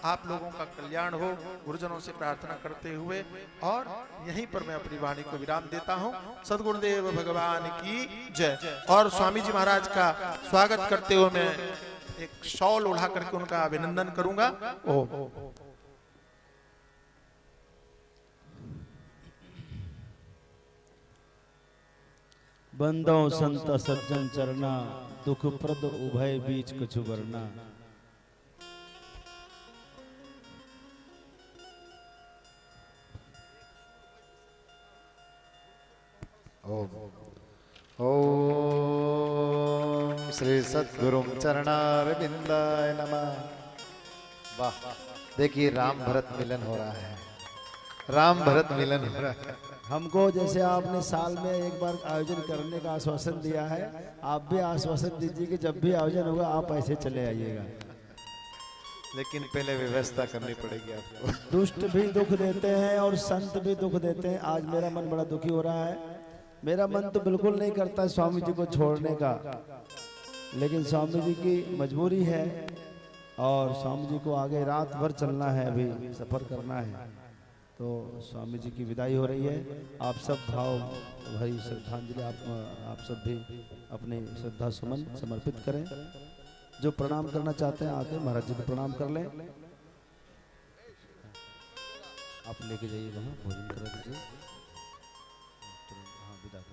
आप लोगों का कल्याण हो, गुरुजनों से प्रार्थना करते हुए और यहीं पर मैं अपनी वाणी को विराम देता हूँ। सद्गुरुदेव भगवान की जय। और स्वामी जी महाराज का स्वागत करते हुए मैं एक शॉल उड़ा करके उनका अभिनंदन करूंगा। ओम बंदो संत सज्जन चरना, दुख प्रद उभय बीच कछु वरना। ओम ओम श्री सद्गुरु चरणारविंदाय नमः। वाह, देखिए राम भरत मिलन हो रहा है, राम भरत मिलन हो रहा है। हमको जैसे आपने साल में एक बार आयोजन करने का आश्वासन दिया है, आप भी आश्वासन दीजिए कि जब भी आयोजन होगा आप ऐसे चले आइएगा। लेकिन पहले व्यवस्था करनी पड़ेगी आपको। दुष्ट भी दुख देते हैं और संत भी दुख देते हैं। आज मेरा मन बड़ा दुखी हो रहा है। मेरा मन तो बिल्कुल नहीं करता स्वामी जी को छोड़ने का, लेकिन स्वामी जी की मजबूरी है और स्वामी जी को आगे रात भर चलना है, अभी सफर करना है। तो स्वामी जी की विदाई हो रही है। आप सब भाव भरी श्रद्धांजलि आप सब भी अपने श्रद्धा सुमन समर्पित करें। जो प्रणाम करना चाहते हैं आके महाराज जी को प्रणाम कर लें। आप लेके जाइए वहाँ, भोजन करा दीजिए। हाँ, विदा करा दीजिए।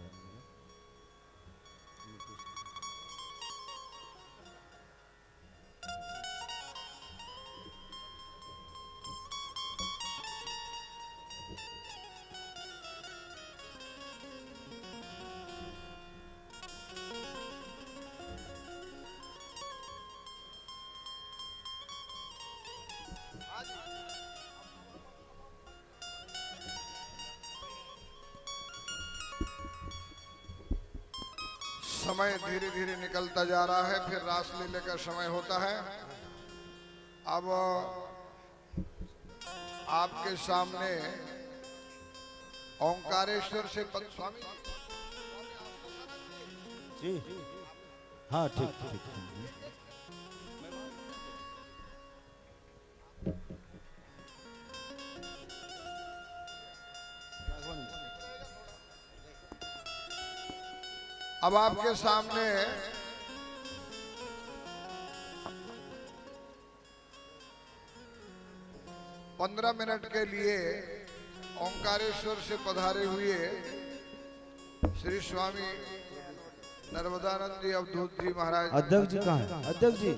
समय धीरे धीरे निकलता जा रहा है, फिर रासलीला का समय होता है। अब आपके सामने ओंकारेश्वर से स्वामी जी, हाँ ठीक ठीक। अब आपके सामने पंद्रह मिनट के लिए ओंकारेश्वर से पधारे हुए श्री स्वामी नर्मदानंद जी अवधूत जी महाराज। अध्यक्ष जी कहाँ है? अध्यक्ष जी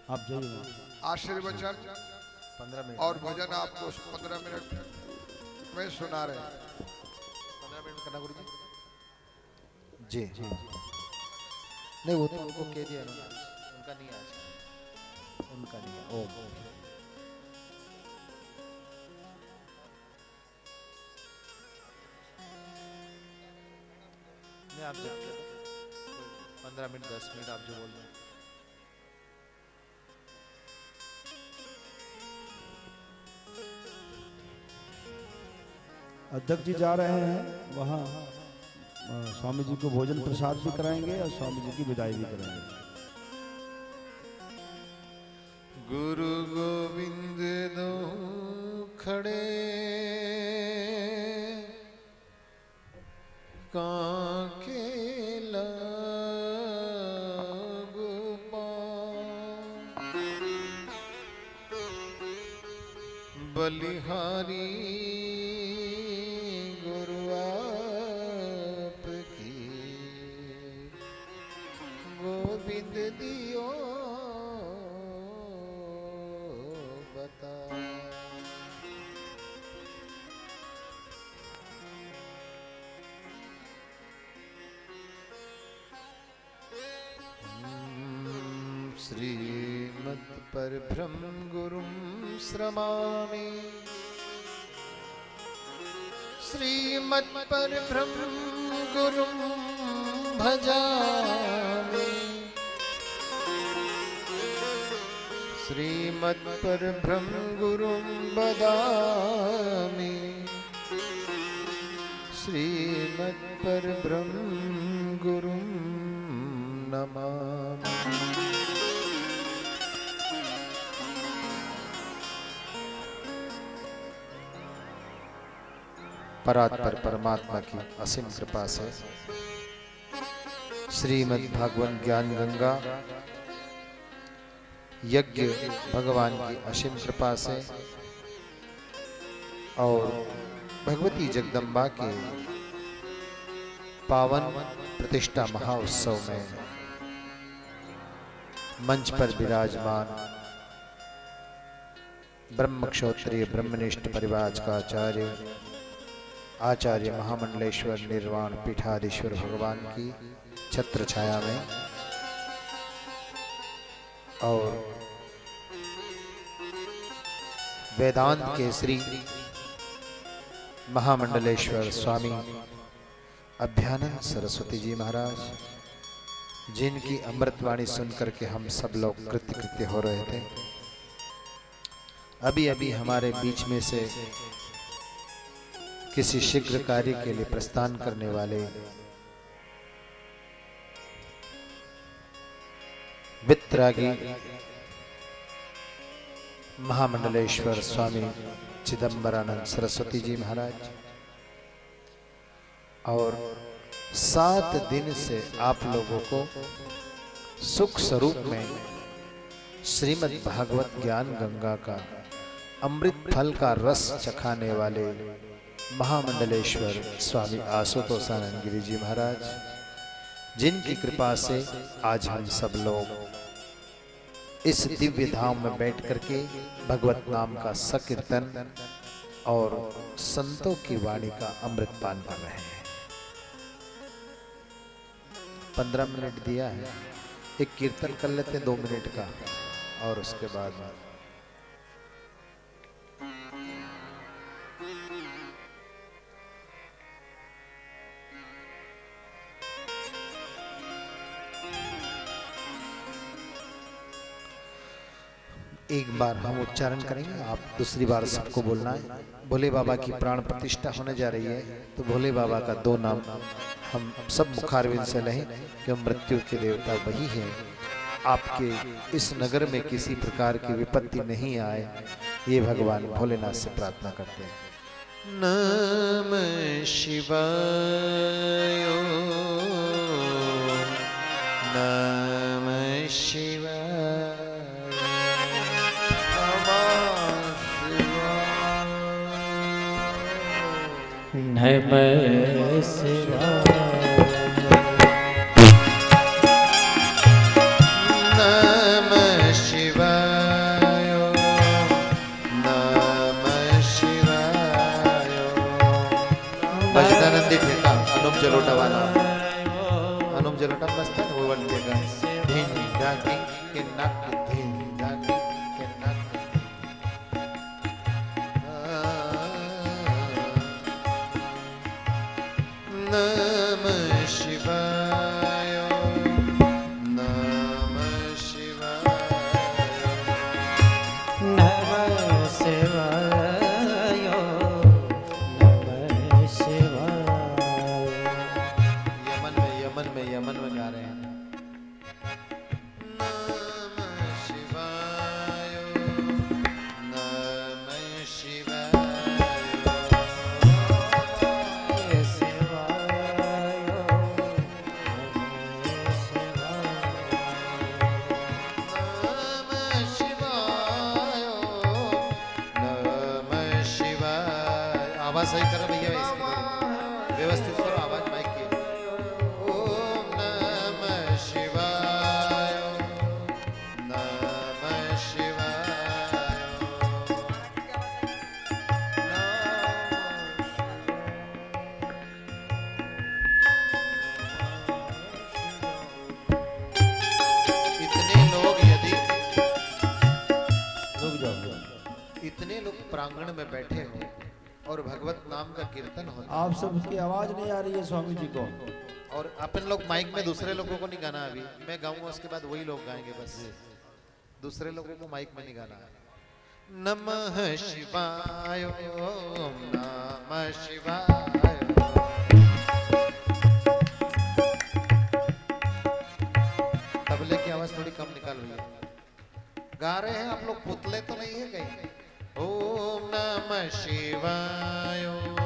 आप जाइए। आशीर्वचन 15 मिनट और भजन आपको 15 मिनट में सुना रहे हैं। 15 मिनट करना गुरु जी। जी नहीं वो तो उनको कह दिया उन्होंने, उनका नहीं आज, उनका नहीं है। ओम नहीं आप जब 15 मिनट 10 मिनट आप जो बोल रहे हैं। अध्यक्ष जी जा रहे हैं वहाँ, स्वामी जी को भोजन प्रसाद भी कराएंगे और स्वामी जी की विदाई भी कराएंगे। गुरु गोविंद दो खड़े काके लागू पाँव, बलिहारी गुरु आपकी गोविंद दियो बता। श्रीमत् परब्रह्म गुरुं श्रमामि, श्रीमत् परब्रह्म गुरुं भजामि, श्रीमत् परब्रह्म गुरुं वदामि, श्रीमत् परब्रह्म गुरुं नमामि। परात्पर परमात्मा की असीम कृपा से श्रीमद् भागवत ज्ञान गंगा यज्ञ भगवान की असीम कृपा से और भगवती जगदम्बा के पावन प्रतिष्ठा महाउत्सव में मंच पर विराजमान ब्रह्मक्षोत्रिय ब्रह्मनिष्ठ परिवार का आचार्य महामंडलेश्वर निर्वाण पीठाधीश्वर भगवान की छत्र छाया में और वेदांत के श्री महामंडलेश्वर स्वामी अभ्यानंद सरस्वती जी महाराज, जिनकी अमृतवाणी सुनकर के हम सब लोग कृत्य हो रहे थे। अभी अभी हमारे बीच में से किसी शीघ्र कार्य के लिए प्रस्थान करने वाले वितरागी महामंडलेश्वर स्वामी चिदंबरानंद सरस्वती जी महाराज और 7 दिन से आप लोगों को सुख स्वरूप में श्रीमद् भागवत ज्ञान गंगा का अमृत फल का रस चखाने वाले महामंडलेश्वर स्वामी आशुतोषानंद गिरी जी महाराज, जिनकी कृपा से आज हम सब लोग इस दिव्य धाम में बैठ करके भगवत नाम का संकीर्तन और संतों की वाणी का अमृतपान कर रहे हैं। 15 मिनट दिया है, एक कीर्तन कर लेते हैं 2 मिनट का और उसके बाद एक बार हम उच्चारण करेंगे, आप दूसरी बार सबको बोलना है। भोले बाबा की प्राण प्रतिष्ठा होने जा रही है, तो भोले बाबा का 2 नाम हम सब मुखारविंद से लें कि मृत्यु के देवता वही हैं। आपके इस नगर में किसी प्रकार की विपत्ति नहीं आए, ये भगवान भोलेनाथ से प्रार्थना करते हैं। नमः शिवाय, नमः शिवाय, नमः शिवाय, नमः शिवाय, नमः शिवाय। बजदानंदी ठेका अनुप जलोटा वाला। जलटम बस्ता वो वाली जगह धिन जाकी के नक धिन जाकी के नक नमः शिवाय नमः शिवाय नमः शिवाय नमः शिवाय। यमन में गा रहे हैं। नमः शिवाय नमः शिवाय नमः शिवाय नमः शिवाय। आवाज सही करो भैया, इसकी थोड़ी व्यवस्थित करो आवाज माइक की। ओम नमः शिवाय नमः शिवाय। इतने लोग यदि रुक जाओ। इतने लोग प्रांगण में बैठे हो और भगवत नाम का कीर्तन होता आप सबकी आवाज नहीं आ रही है स्वामी जी को। और अपन लोग माइक में दूसरे लोगों को नहीं गाना, अभी मैं गाऊंगा उसके बाद वही लोग गाएंगे, बस दूसरे लोगों को माइक में नहीं गाना है। नमः शिवाय ओम नमः शिवाय। तबले की आवाज थोड़ी कम निकाल रही है। गा रहे हैं आप लोग, पुतले तो नहीं है कहीं। ओम नमः शिवाय ओम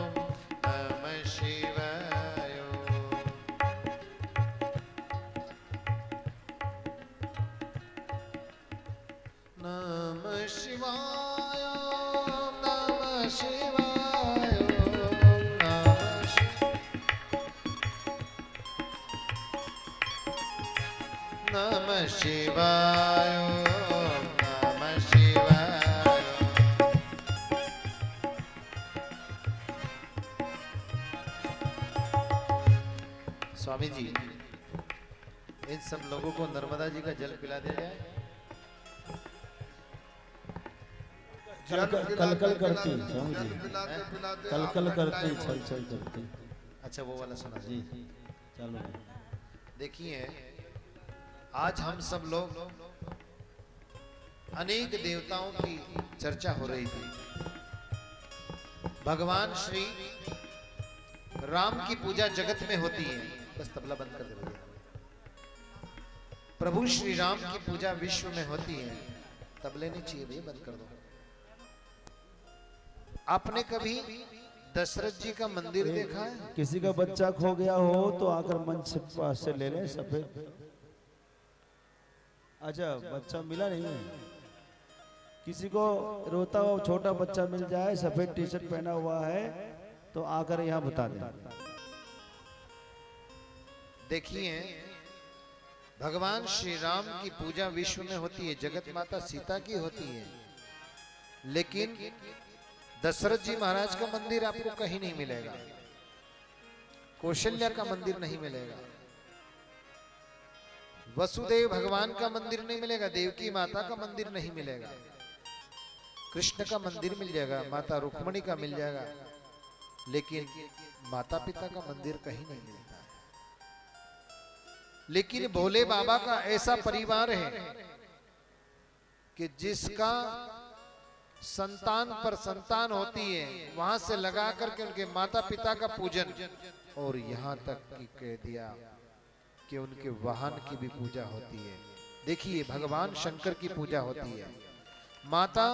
नमः शिवाय। नमः शिवाय नमः शिवाय नमः नमः शिवाय नमः शिवाय। स्वामी जी, इन सब लोगों को नर्मदा जी का जल पिला दिया जाए। कलकल करती स्वामी जी, कलकल करती, छल छल करती। अच्छा वो वाला सुना जी चलो। देखिए, आज हम सब लोग अनेक देवताओं की चर्चा हो रही थी। भगवान श्री राम की पूजा जगत में होती है। बस तबला बंद कर दे भैया। प्रभु श्री राम की पूजा विश्व में होती है। तबले नहीं चाहिए भैया, बंद कर दो। आपने कभी दशरथ जी का मंदिर देखा है? किसी का बच्चा खो गया हो तो आकर मंच से पास से ले लें सफेद। अच्छा बच्चा मिला नहीं है, किसी को रोता हुआ छोटा बच्चा मिल जाए, सफेद टी शर्ट पहना हुआ है तो आकर यहाँ बता दें। देखिए, भगवान श्री राम की पूजा विश्व में होती है, जगत माता सीता की होती है, लेकिन दशरथ जी महाराज का मंदिर आपको कहीं नहीं मिलेगा, कौशल्या का मंदिर नहीं मिलेगा, वसुदेव भगवान का मंदिर नहीं मिलेगा, देवकी माता का मंदिर नहीं मिलेगा, कृष्ण का मंदिर मिल जाएगा, माता रुक्मणी का मिल जाएगा, लेकिन माता पिता का मंदिर कहीं नहीं मिलता है। लेकिन भोले बाबा का ऐसा परिवार है कि जिसका संतान पर संतान होती है, वहां से लगा करके उनके माता पिता का पूजन, और यहां तक कि कह दिया कि उनके वाहन की भी पूजा होती है। देखिए, भगवान शंकर की पूजा होती है, माता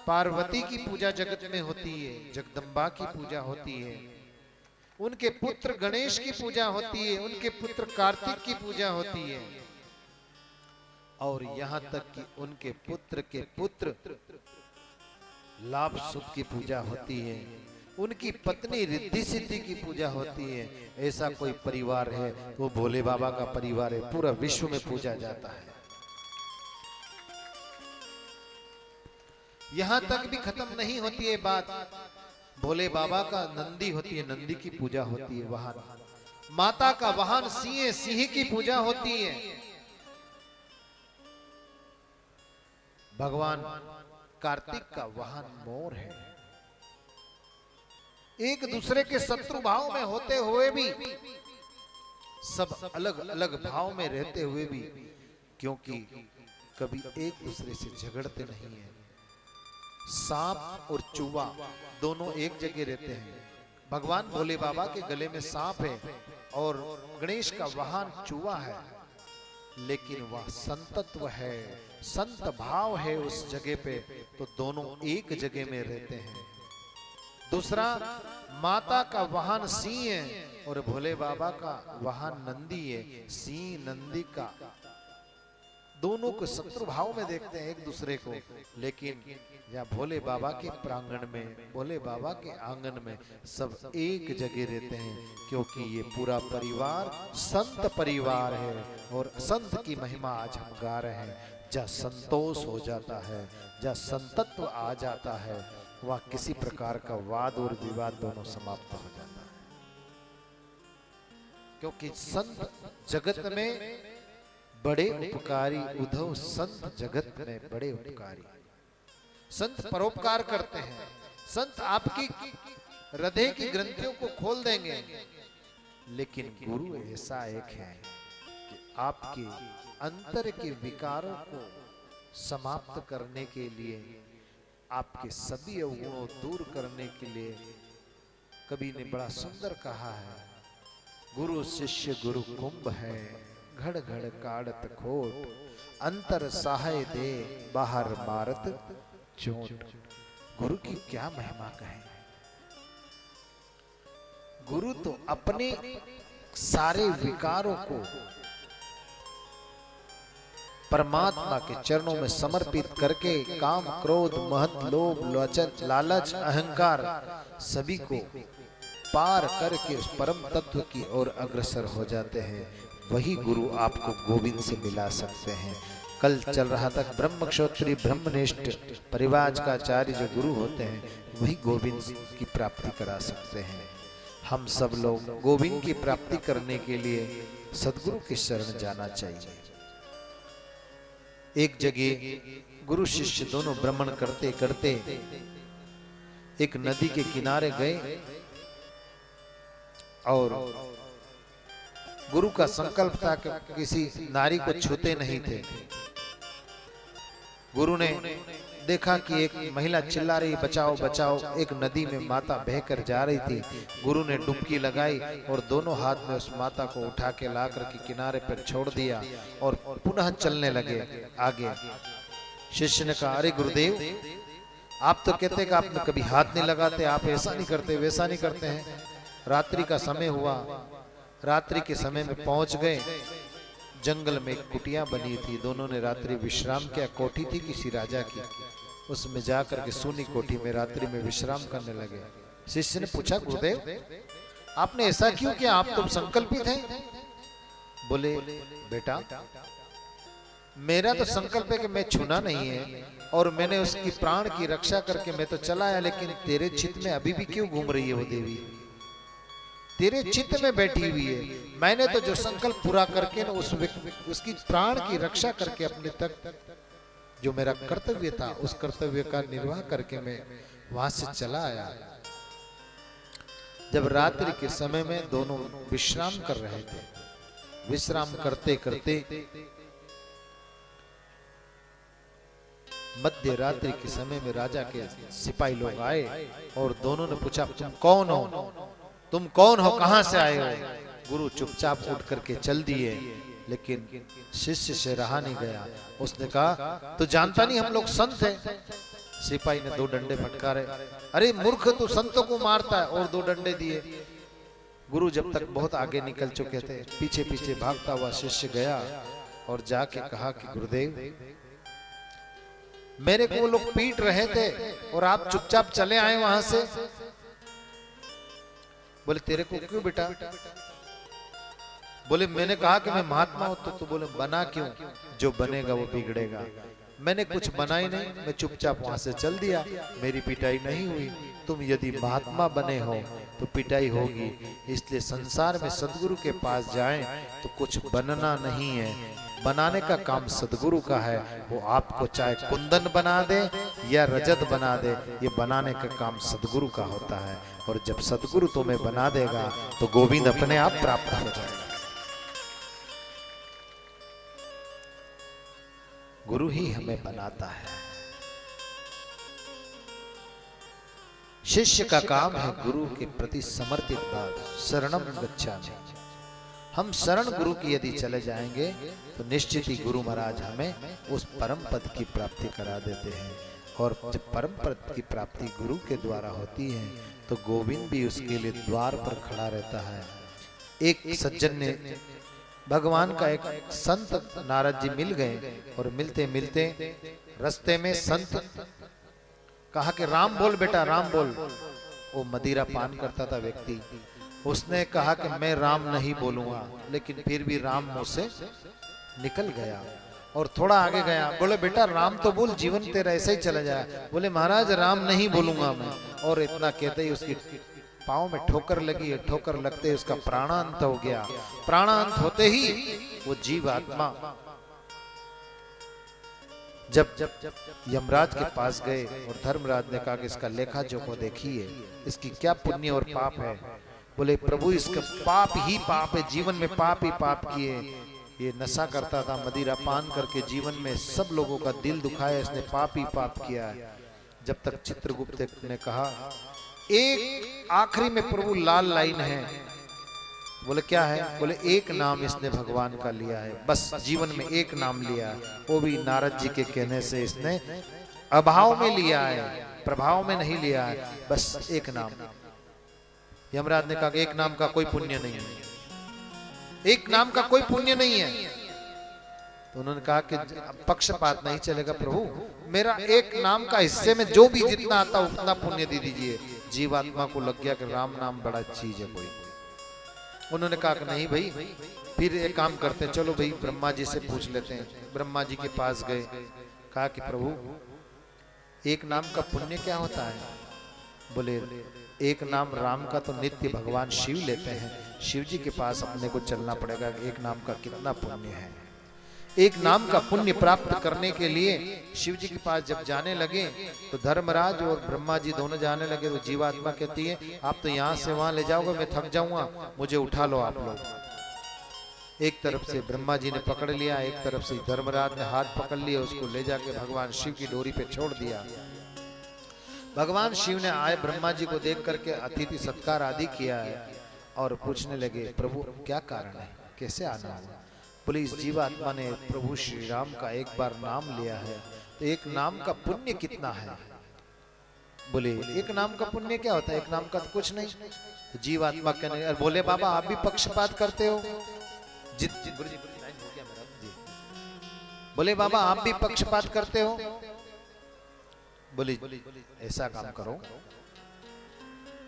पार्वती की पूजा जगत में होती है, जगदम्बा की पूजा होती है, उनके पुत्र गणेश की पूजा होती है, उनके पुत्र कार्तिक की पूजा होती है, और यहां तक कि उनके पुत्र के पुत्र लाभ सुख की पूजा होती है, उनकी पत्नी रिद्धि सिद्धि की पूजा होती है। ऐसा कोई परिवार है वो भोले बाबा का परिवार है, पूरा विश्व में पूजा जाता है। यहां तक भी खत्म नहीं होती है बात, भोले बाबा का नंदी होती है, नंदी की पूजा होती है वहां, माता का वाहन सिंह है, सिंह की पूजा होती है। भगवान कार्तिक का वाहन मोर है। एक दूसरे के शत्रु भाव में होते हुए भी, सब अलग अलग भाव में रहते हुए भी, क्योंकि कभी एक दूसरे से झगड़ते नहीं है। सांप और चूहा दोनों एक जगह रहते हैं। भगवान भोले बाबा के गले में सांप है और गणेश का वाहन चूहा है, लेकिन वह संतत्व है, संत भाव है उस जगह पे, तो दोनों एक जगह में रहते हैं। दूसरा, माता का वाहन सिंह है और भोले बाबा का वाहन नंदी है। सिंह नंदी का दोनों को शत्रु भाव में देखते हैं एक दूसरे को, लेकिन या भोले बाबा के प्रांगण में, भोले बाबा के आंगन में सब एक जगह रहते हैं, क्योंकि ये पूरा परिवार संत परिवार है। और संत की महिमा आज हम गा रहे हैं। जहाँ संतोष हो जाता है, जहाँ संतत्व आ जाता है, वह किसी प्रकार का वाद और विवाद दोनों समाप्त हो जाता है। क्योंकि संत जगत में बड़े उपकारी, उद्धव संत जगत में बड़े उपकारी। संत परोपकार करते हैं। संत आपकी हृदय की ग्रंथियों को खोल देंगे, लेकिन गुरु ऐसा एक है कि आपके अंतर के विकारों को समाप्त करने के लिए, आपके सभी अवगुणों दूर करने के लिए, कवि ने बड़ा सुंदर कहा है, गुरु शिष्य गुरु कुंभ है, घड़ घड़ काढ़त खोट, अंतर सहाय दे बाहर मारत चोट। गुरु की क्या महिमा कहें। गुरु तो अपने सारे विकारों को परमात्मा के चरणों में समर्पित करके काम, क्रोध, महत, लोभ, लालच, अहंकार सभी को पार करके उस परम तत्व की ओर अग्रसर हो जाते हैं। वही गुरु आपको गोविंद से मिला सकते हैं। कल चल रहा था ब्रह्मक्षोत्री ब्रह्मनिष्ठ परिवाज का आचार्य जो गुरु होते हैं, वही गोविंद की प्राप्ति करा सकते हैं। हम सब लोग गोविंद की प्राप्ति करने के लिए सदगुरु की शरण जाना चाहिए। एक जगह गुरु शिष्य दोनों भ्रमण करते करते एक नदी के किनारे गए और गुरु का संकल्प था कि किसी नारी को छूते नहीं थे। गुरु ने देखा कि एक महिला चिल्ला रही बचाओ बचाओ, एक नदी में माता बहकर जा रही थी। गुरु ने डुबकी लगाई और दोनों हाथ में उस माता को उठा के लाकर के किनारे पर छोड़ दिया और पुनः चलने लगे आगे। शिष्य ने कहा, अरे गुरुदेव, आप तो कहते कि आप कभी हाथ नहीं लगाते, आप ऐसा नहीं करते वैसा नहीं करते हैं। रात्रि का समय हुआ, रात्रि के समय में पहुंच गए। जंगल में एक कुटिया बनी थी, दोनों ने रात्रि विश्राम किया। कोठी थी किसी राजा की, उसमें जाकर के सोनी कोठी में रात्रि में विश्राम करने लगे। शिष्य ने पूछा, गुरुदेव आपने ऐसा क्यों किया, आप तो संकल्पित हैं? बोले, बेटा मेरा तो संकल्प है कि मैं छूना नहीं है और मैंने उसकी प्राण की रक्षा करके मैं तो चला आया, लेकिन तेरे चित्त में अभी भी क्यों घूम रही है वो देवी? तेरे चित्त में बैठी हुई है। मैंने तो जो संकल्प पूरा करके ना उसकी प्राण की रक्षा करके अपने तक जो मेरा कर्तव्य था उस कर्तव्य का निर्वाह करके मैं वहां से चला आया। जब रात्रि के समय में दोनों विश्राम कर रहे थे, विश्राम करते करते मध्य रात्रि के समय में राजा के सिपाही लोग आए और दोनों ने पूछा, तुम कौन हो, तुम कौन हो, कहां से आए हो? गुरु चुपचाप उठ करके चल दिए, लेकिन शिष्य से रहा नहीं गया। उसने कहा, तो जानता नहीं हम लोग संत हैं? सिपाही ने 2 डंडे फटकारे। अरे मूर्ख, तू संतों को मारता है, और 2 डंडे दिए। गुरु जब तक बहुत आगे निकल चुके थे, पीछे पीछे भागता हुआ शिष्य गया और जाके कहा कि गुरुदेव, मेरे को वो लोग पीट रहे थे और आप चुपचाप चले आए वहां से। बोले, तेरे को क्यों बेटा? बोले, मैंने कहा कि मैं महात्मा हूं। तो बोले, बना क्यों? जो बनेगा वो बिगड़ेगा। मैंने कुछ बना ही नहीं, मैं चुपचाप वहां से चल दिया, मेरी पिटाई नहीं हुई। तुम यदि महात्मा बने हो तो पिटाई होगी। इसलिए संसार में सदगुरु के पास जाएं तो कुछ बनना नहीं है, बनाने का काम सदगुरु का है। वो आपको चाहे कुंदन बना दे या रजत बना दे, ये बनाने का काम सदगुरु का होता है। और जब सदगुरु तुम्हें बना देगा तो गोविंद अपने आप प्राप्त हो जाएगा। गुरु ही हमें बनाता है। शिष्य का काम है गुरु के प्रति समर्पित भाव, शरणम गच्छामि। हम शरण गुरु की यदि चले जाएंगे तो निश्चित ही गुरु महाराज हमें उस परम पद की प्राप्ति करा देते हैं। और जब परम पद की प्राप्ति गुरु के द्वारा होती है तो गोविंद भी उसके लिए द्वार पर खड़ा रहता है। एक सज्जन ने भगवान का एक संत नारद जी मिल गए और मिलते मिलते रास्ते में संत कहा कि राम बोल बेटा राम बोल। वो मदिरा पान करता था व्यक्ति, उसने कहा कि मैं राम नहीं बोलूंगा, लेकिन फिर भी राम मुंह से निकल गया और थोड़ा आगे गया। बोले बेटा राम तो बोल, जीवन तेरा ऐसे ही चला जाए। बोले महाराज राम नहीं बोलूंगा मैं। और इतना कहते ही उसकी पाँव में ठोकर लगी। ठोकर लगते ही उसका प्राणांत हो गया। प्राणांत होते ही वो जीव आत्मा जब यमराज के पास गए और धर्मराज ने कहा कि इसका लेखा जोखा देखिए, इसकी क्या पुण्य और पाप है। बोले प्रभु इसका पाप ही पाप है, जीवन में पाप ही पाप किए। ये नशा करता था, मदिरा पान करके जीवन में सब लोगों का दिल दुखाया, इसने पाप ही पाप किया है। जब तक चित्रगुप्त ने कहा एक आखिरी में प्रभु लाल लाइन है। बोले क्या है? बोले एक नाम इसने भगवान का लिया है, बस जीवन में एक नाम लिया है, वो भी नारद जी के कहने से इसने अभाव में लिया है, प्रभाव में नहीं लिया है, बस एक नाम। यमराज ने कहा एक नाम का कोई पुण्य नहीं है, एक नाम का कोई पुण्य नहीं है। तो उन्होंने कहा कि पक्षपात नहीं चलेगा प्रभु, मेरा एक नाम का हिस्से में जो भी जितना आता उतना पुण्य दे दीजिए। जीवात्मा को लग गया कि राम नाम बड़ा चीज है कोई। उन्होंने कहा कि नहीं भाई, फिर एक काम करते हैं, चलो भाई ब्रह्मा जी से पूछ लेते हैं। ब्रह्मा जी के पास गए, कहा कि प्रभु एक नाम का पुण्य क्या होता है? बोले एक नाम राम का तो नित्य भगवान शिव लेते हैं, शिव जी के पास अपने को चलना पड़ेगा, एक नाम का कितना पुण्य है। एक नाम का पुण्य प्राप्त करने के लिए शिव जी के पास जब जाने लगे तो धर्मराज और ब्रह्मा जी दोनों जाने लगे। तो जीवात्मा कहती है आप तो यहाँ से वहां ले जाओगे, मैं थक जाऊंगा, मुझे उठा लो आप लोग। एक तरफ से ब्रह्मा जी ने पकड़ लिया, एक तरफ से धर्मराज ने हाथ पकड़ लिया, उसको ले जाके भगवान शिव की डोरी पे छोड़ दिया। भगवान शिव ने आए ब्रह्मा जी को देख करके अतिथि सत्कार आदि किया है और पूछने लगे प्रभु क्या कारण है, कैसे आना हुआ? बोले इस जीवात्मा ने प्रभु श्री राम का एक बार नाम लिया है, तो एक नाम का पुण्य कितना है? बोले एक नाम का पुण्य क्या होता है, एक नाम का तो कुछ नहीं। तो जीवात्मा कहने बोले बाबा आप भी पक्षपात करते हो। बोले बाबा आप भी पक्षपात करते हो। बोले ऐसा काम करो,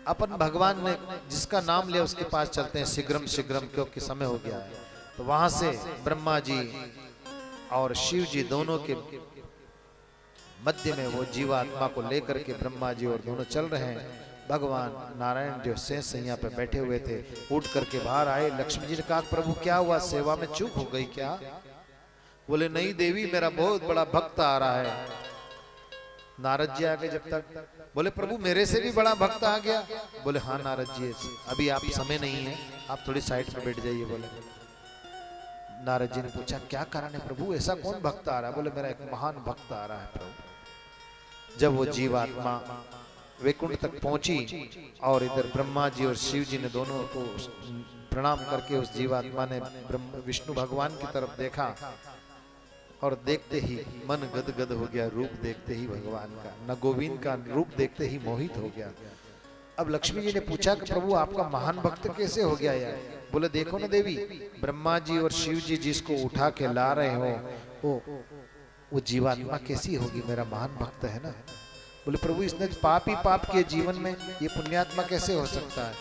अपन भगवान ने जिसका नाम लिया उसके पास चलते हैं शीघ्रम शीघ्रम, क्योंकि समय हो गया है। तो वहां से ब्रह्मा जी और शिव जी दोनों के मध्य में वो जीवात्मा को लेकर के ब्रह्मा जी और दोनों चल रहे हैं। भगवान नारायण जो शेष सैया पे बैठे हुए थे उठ करके बाहर आए। लक्ष्मी जी ने कहा प्रभु क्या हुआ, सेवा में चूक हो गई क्या? बोले नहीं देवी, मेरा बहुत बड़ा भक्त आ रहा है। नारद जी आ गए जब तक। बोले प्रभु मेरे से भी बड़ा भक्त आ गया। बोले हाँ नारद जी अभी आप समय नहीं है, आप थोड़ी साइड पे बैठ जाइए। बोले नारद जी ने पूछा क्या कारण है प्रभु, ऐसा कौन भक्त आ रहा है? बोले मेरा एक महान भक्त आ रहा है प्रभु। जब वो जीवात्मा वैकुंठ तक पहुंची और इधर ब्रह्मा जी और शिव जी ने दोनों को प्रणाम करके उस जीवात्मा ने विष्णु भगवान की तरफ देखा और देखते ही मन गदगद हो गया, रूप देखते ही भगवान का, न गोविंद का रूप देखते ही मोहित हो गया। अब लक्ष्मी जी ने पूछा कि प्रभु आपका महान भक्त कैसे हो गया यार? बोले देखो ना देवी, ब्रह्मा जी और शिव जी जिसको उठा के ला रहे हो वो जीवात्मा कैसी होगी, मेरा महान भक्त है ना। बोले प्रभु इसने पाप ही पाप किए जीवन में, ये पुण्यात्मा कैसे हो सकता है?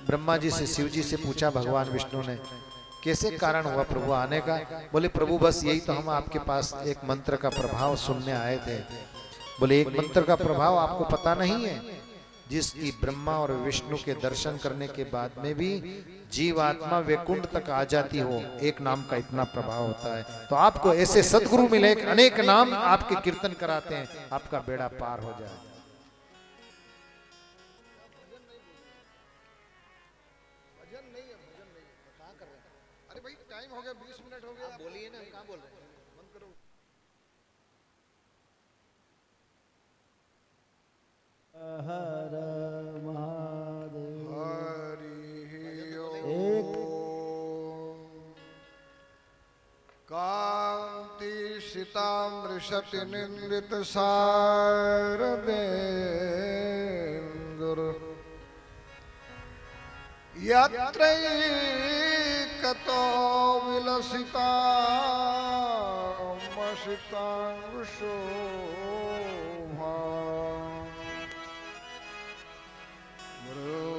ब्रह्मा जी से शिव जी से पूछा भगवान विष्णु ने कैसे कारण हुआ प्रभु आने का? बोले प्रभु बस यही तो हम आपके पास एक मंत्र का प्रभाव सुनने आए थे। बोले एक मंत्र का प्रभाव आपको पता नहीं है? जिसकी ब्रह्मा और विष्णु के दर्शन करने के बाद में भी जीवात्मा वैकुंठ तक आ जाती हो, एक नाम का इतना प्रभाव होता है। तो आपको ऐसे सद्गुरु मिले, अनेक नाम आपके कीर्तन कराते हैं, आपका बेड़ा पार हो जाए। अरे भाई टाइम हो गया, 20 मिनट हो गया, बोलिए ना, कहाँ बोल रहे हैं? बंद करो। हर महादेव। एक कांति सितामृषति निंदित शारदेन्दुर यत्रैकतो विलसिता मसितांगशोभा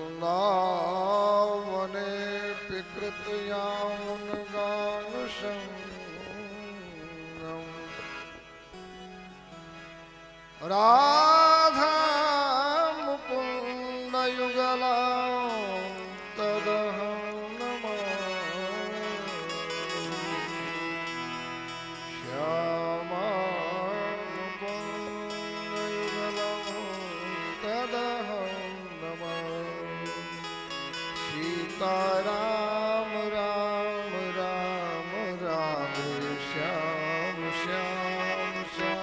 वृंदावने पिकृतयामुनगानसंगम राधा मुकुंद युगला तदहं नमामि श्यामा मुकुंद युगला तदहं नमामि सीताराम राम राम राधे श्याम श्याम श्याम।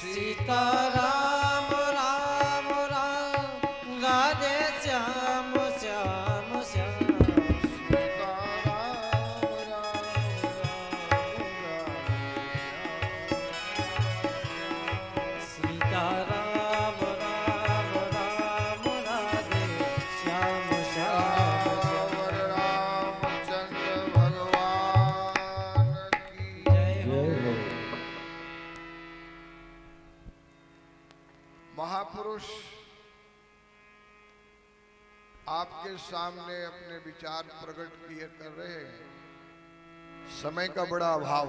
सीताराम राम राम राधे श्याम श्याम श्याम। सीताराम राम राम राधे श्याम श्याम श्याम। रामचंद्र भगवान की जय हो। महापुरुष आपके सामने अपने विचार प्रकट किए कर रहे हैं। समय का बड़ा अभाव।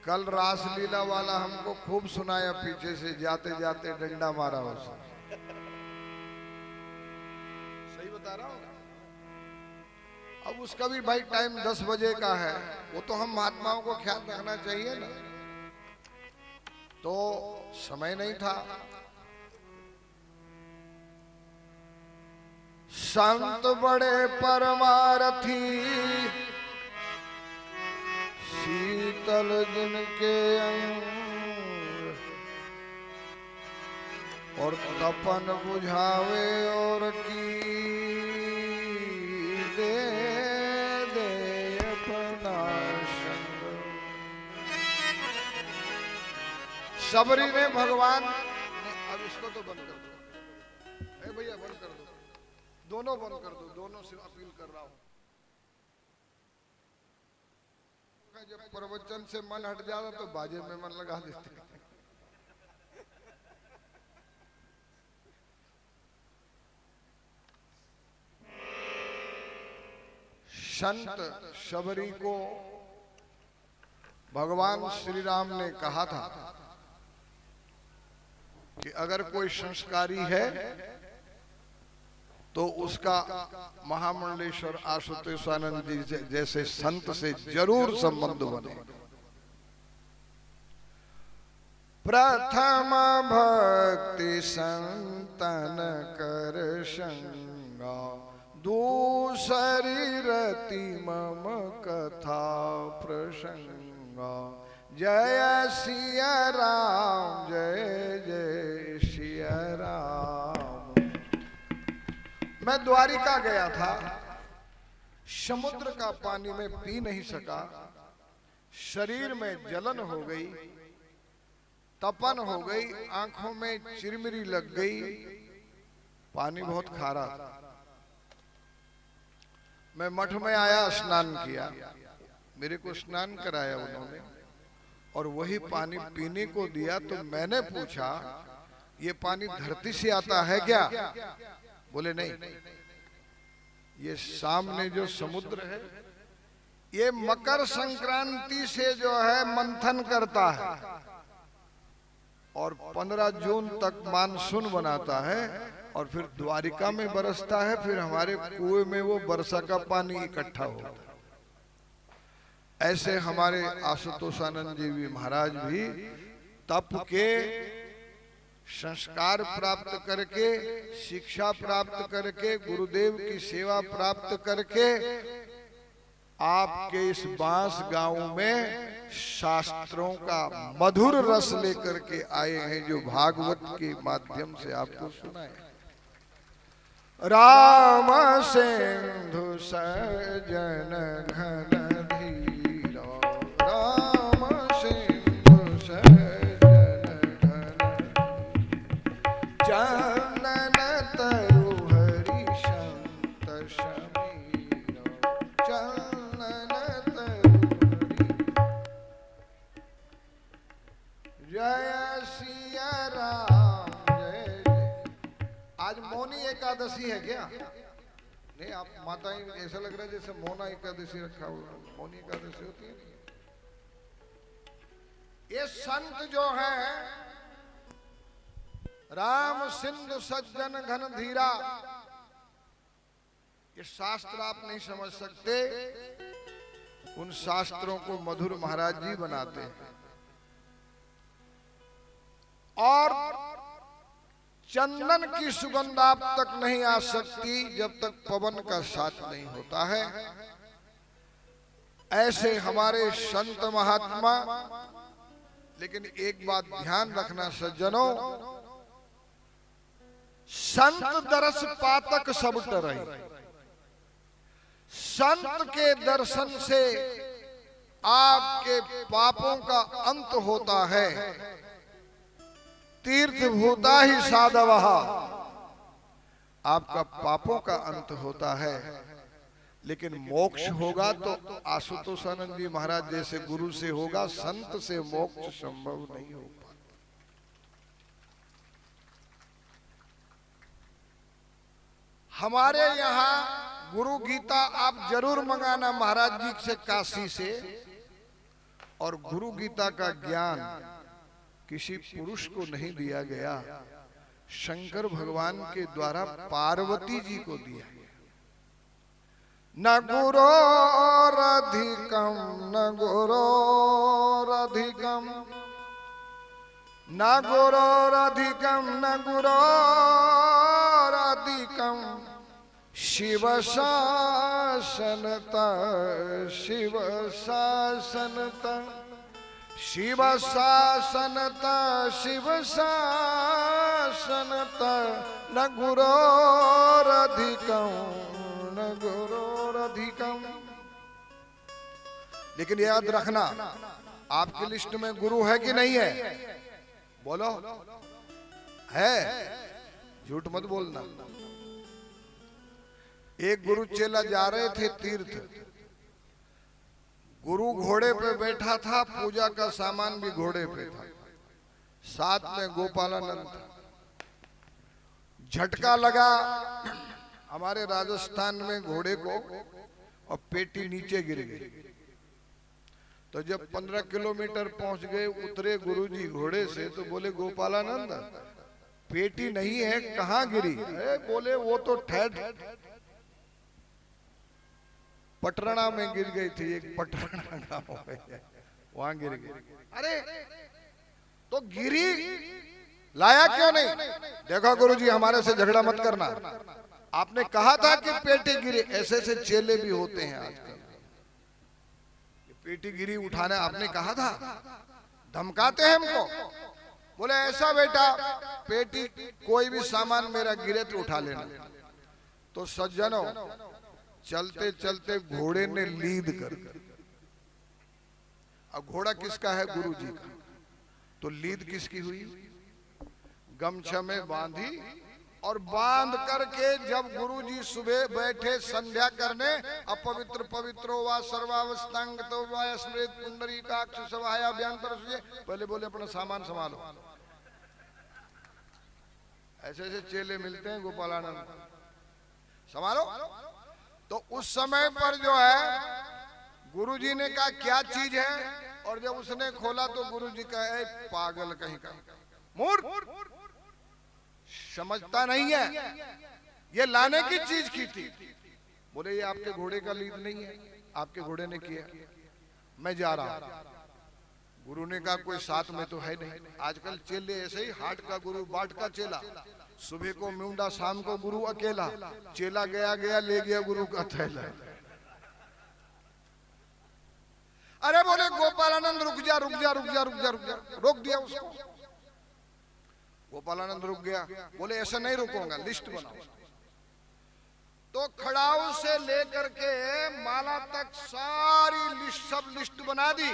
कल रासलीला वाला हमको खूब सुनाया, पीछे से जाते जाते डंडा मारा उसने। सही बता रहा हूँ। अब उसका भी भाई टाइम 10 बजे का है, वो तो हम महात्माओं को ख्याल रखना चाहिए ना, तो समय नहीं था। संत बड़े परमारथी शीतल जिनके अंग और तपन बुझावे और की दे दे अपना संग। सबरी ने भगवान, अब इसको तो बंद कर दो, ए भैया बंद कर दो, दोनों बंद कर दो, दोनों से अपील कर रहा हूं। जब प्रवचन से मन हट जाता तो बाजे में मन लगा देते। संत शबरी को भगवान श्री राम ने कहा था कि अगर कोई संस्कारी है तो उसका महामंडलेश्वर आशुतोषानंद जी जैसे संत से जरूर संबंध बने। प्रथम भक्ति संतन कर संगा, दूसरी रति मम कथा प्रसंगा। जय सिया राम जय जय सिया राम। मैं द्वारिका गया था, समुद्र का पानी में पी नहीं सका, शरीर में जलन हो गई, तपन हो गई, आंखों में चिरमिरी लग गई, पानी बहुत खारा था। मैं मठ में आया, स्नान किया, मेरे को स्नान कराया उन्होंने और वही पानी पीने को दिया। तो मैंने पूछा ये पानी धरती से आता है क्या? बोले नहीं, ये सामने जो समुद्र है ये मकर संक्रांति से जो है मंथन करता है और 15 जून तक मानसून बनाता है और फिर द्वारिका में बरसता है, फिर हमारे कुएं में वो वर्षा का पानी इकट्ठा होता है। ऐसे हमारे आशुतोषानंद जी महाराज भी तप के संस्कार प्राप्त करके, शिक्षा प्राप्त करके, गुरुदेव की सेवा प्राप्त करके आपके इस बांस गांव में शास्त्रों का मधुर रस लेकर के आए हैं, जो भागवत के माध्यम से आपको सुनाए। राम सिंधु सजन घन धीरा, राम सिंधु सजन घन चंदन तरु हरि संत समीरा, चंदन तरु हरि। जय सिया राम जय जय। आज मौनी एकादशी है क्या? नहीं, आप माताएं ऐसा लग रहा है जैसे मौना एकादशी रखा हुआ। मौनी एकादशी होती है। ये संत जो है राम सिंधु सज्जन घन धीरा, ये शास्त्र आप नहीं समझ सकते। उन शास्त्रों को मधुर महाराज जी बनाते हैं और चंदन की सुगंध आप तक नहीं आ सकती जब तक पवन का साथ नहीं होता है। ऐसे हमारे संत महात्मा। लेकिन एक बात ध्यान रखना सज्जनों, संत दरस पातक सब टरई। संत के दर्शन से आपके पापों का अंत होता है। तीर्थ भूता ही साधवः, आपका पापों का अंत होता है। लेकिन मोक्ष होगा तो आशुतोषानंद जी महाराज जैसे गुरु से होगा, संत से मोक्ष संभव नहीं होगा। हमारे यहाँ गुरु गीता आप जरूर मंगाना महाराज जी से काशी से। और गुरु गीता का ज्ञान किसी पुरुष को नहीं दिया गया, शंकर भगवान के द्वारा पार्वती जी को दिया गया। न गुरोरधिकम न गुरोरधिकम न गुरोरधिकम न गुरोरधिकम शिव शासनता शिव शासनता शिव शासनता शिव शासनता न गुरोरधिकम न गुरोरधिकम। लेकिन याद रखना, आपकी लिस्ट में गुरु है कि नहीं है? बोलो, है? झूठ मत बोलना। एक गुरु चेला जा रहे थे तीर्थ। गुरु घोड़े पे बैठा था, पूजा का सामान भी घोड़े पे था, साथ में गोपालानंद था। झटका लगा हमारे राजस्थान में घोड़े को और पेटी नीचे गिर गई। तो जब 15 किलोमीटर पहुंच गए, उतरे गुरुजी घोड़े से तो बोले गोपालानंद पेटी नहीं है, कहाँ गिरी? बोले वो तो ठहर पटराना में गिर गई थी। एक पटराना गांव है, वहां गिर गई। अरे तो गिरी, लाया क्यों नहीं? देखो गुरुजी हमारे से झगड़ा मत करना, आपने कहा था कि पेटी गिरी। ऐसे ऐसे चेले भी होते हैं आजकल, पेटी गिरी उठाना आपने कहा था, धमकाते हैं हमको। बोले ऐसा बेटा, पेटी कोई भी सामान मेरा गिरे तो उठा लेना। तो सज्जनों, चलते चलते घोड़े ने लीद कर अब घोड़ा किसका है? गुरु जी का। तो लीद किसकी हुई? गमछा में बांधी, और बांध करके जब गुरुजी सुबह बैठे संध्या करने, अपवित्र पवित्रो वा सर्वावस्थांग तो वा स्मृत पुंडरी काक्ष सभाया बयान पर पहले बोले अपना सामान संभालो। ऐसे ऐसे चेले मिलते हैं गोपालानंद, संभालो। तो उस समय पर जो है गुरुजी ने कहा क्या चीज है, और जब उसने खोला तो गुरुजी का है पागल कहीं का, मूर्ख, समझता नहीं है, ये लाने की चीज की थी। बोले ये आपके घोड़े का लीद नहीं है, आपके घोड़े ने किया, मैं जा रहा हूं। गुरु ने कहा कोई साथ में तो है नहीं। आजकल चेले ऐसे ही, हाट का गुरु बाट का चेला, सुबह को म्यूंडा शाम को गुरु अकेला, चेला गया गया ले गया गुरु का थैला। अरे बोले गोपालानंद रुक जा रुक जा रुक जा रुक जा रुक जा, रोक दिया उसको। गोपालानंद रुक गया, बोले ऐसा नहीं रुकूंगा, लिस्ट बनाओ। तो खड़ाऊ से लेकर के माला तक सारी लिस्ट, सब लिस्ट बना दी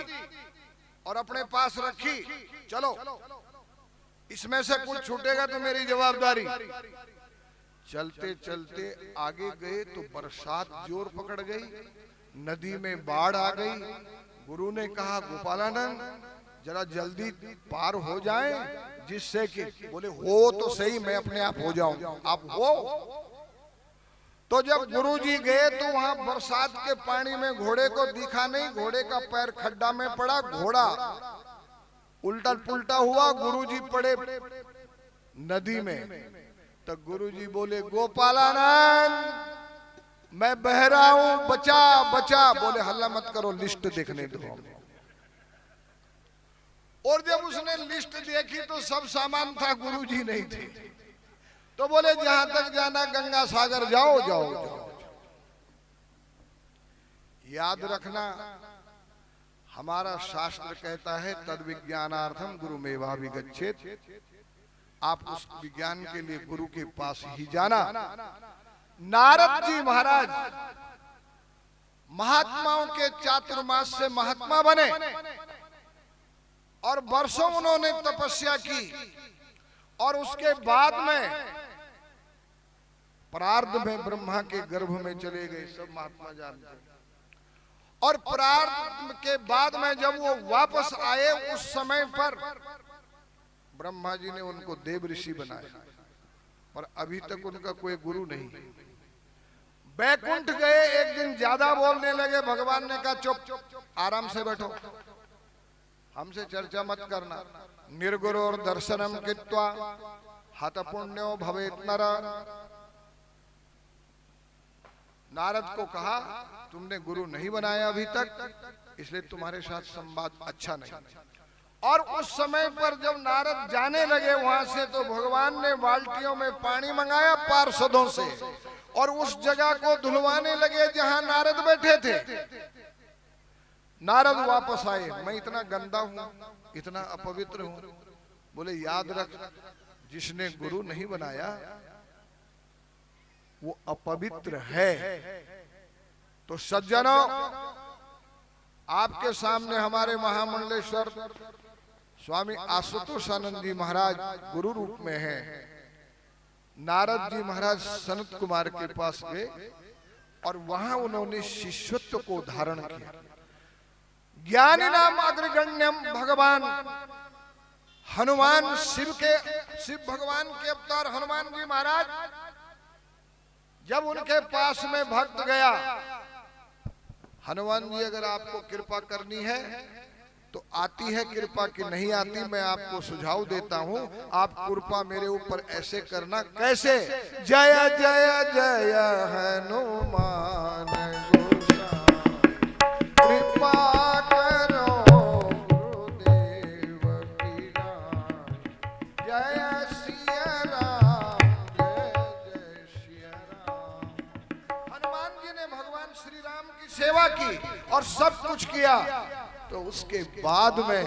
और अपने पास रखी। चलो इसमें से कुछ छूटेगा तो मेरी जवाबदारी। चलते चलते आगे गए तो बरसात जोर पकड़ गई, नदी में बाढ़ आ गई। गुरु ने कहा गोपालानंद जरा जल्दी पार हो जाए, जिससे कि, बोले हो तो सही, मैं अपने आप हो जाऊं, आप हो। तो जब गुरुजी गए तो वहां बरसात के पानी में घोड़े को दिखा नहीं, घोड़े का पैर खड्डा में पड़ा, घोड़ा उल्टा पुल्टा हुआ, गुरुजी पड़े नदी में। तो गुरुजी बोले गोपालानंद मैं बह रहा हूं, बचा बचा। बोले हल्ला मत करो, लिस्ट देखने दो। और जब उसने लिस्ट देखी तो सब सामान था, गुरुजी नहीं थे। तो बोले जहां तक जाना गंगा सागर जाओ जाओ जाओ। याद रखना हमारा शास्त्र कहता है तद विज्ञानार्थम गुरुमेवा विगच्छेत। आप उस विज्ञान के लिए गुरु के पास ही जाना। नारद जी महाराज महात्माओं के चातुर्मास से महात्मा बने और वर्षों उन्होंने तपस्या की, और उसके बाद में प्रार्ध में ब्रह्मा के गर्भ में चले गए, सब महात्मा जानते हैं। और प्रार्ध के बाद में जब वो वापस आए, उस समय पर ब्रह्मा जी ने उनको देव ऋषि बनाया, और अभी तक उनका कोई गुरु नहीं। बैकुंठ गए, एक दिन ज्यादा बोलने लगे, भगवान ने कहा चुप, आराम से बैठो, हमसे चर्चा मत करना। निर्गुरु और दर्शनम कृत्वा हत पुण्यो भवेत नर। नारद को कहा तुमने गुरु नहीं बनाया अभी तक, इसलिए तुम्हारे साथ संवाद अच्छा नहीं। और उस समय पर जब नारद जाने लगे वहां से, तो भगवान ने बाल्टियों में पानी मंगाया पार्षदों से, और उस जगह को धुलवाने लगे जहां नारद बैठे थे। नारद वापस आए, मैं इतना गंदा हूं, इतना अपवित्र हूं। बोले याद रख, जिसने गुरु नहीं बनाया वो अपवित्र है। तो सज्जनों, आपके सामने हमारे महामंडलेश्वर स्वामी आशुतोषानंद जी महाराज गुरु रूप में हैं। नारद जी महाराज सनत कुमार के पास गए और वहां उन्होंने शिष्यत्व को धारण किया। ज्ञानी नाम अग्रगण्यम भगवान हनुमान, शिव भगवान के अवतार हनुमान जी महाराज, जब उनके पास में भक्त गया, हनुमान जी अगर आपको कृपा करनी है तो आती है कृपा, की नहीं आती मैं आपको सुझाव देता हूं, आप कृपा मेरे ऊपर ऐसे करना। कैसे? जय जय जय हनुमान गोसाई, कृपा करो गुरुदेव की नाम। जय सिया राम, जय जय सिया राम। हनुमान जी ने भगवान श्री राम की सेवा की और सब कुछ किया। तो उसके बाद में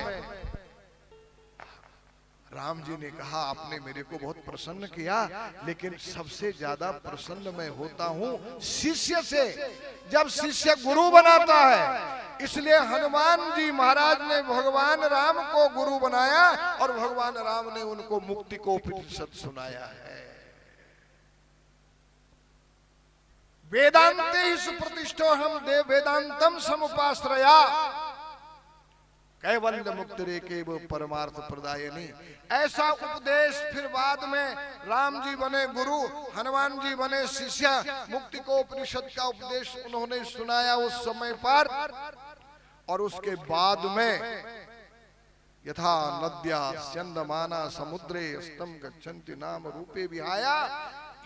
राम जी ने कहा आपने मेरे को बहुत प्रसन्न किया, लेकिन सबसे ज्यादा प्रसन्न मैं होता हूं शिष्य से, जब शिष्य गुरु बनाता है। इसलिए हनुमान जी महाराज ने भगवान राम को गुरु बनाया और भगवान राम ने उनको मुक्ति को उपनिषद सुनाया है। वेदांते ही सुप्रतिष्ठो हम देव वेदांतम समुपाश्रया कैवल्य मुक्ति रेके वो परमार्थ प्रदायनी। ऐसा उपदेश फिर बाद में राम जी बने गुरु, हनुमान जी बने शिष्य, मुक्ति को उपनिषद का उपदेश उन्होंने सुनाया उस समय पर। और उसके बाद में यथा नद्या स्यंदमाना समुद्रे स्तम गच्छन्ति नाम रूपे विहाया।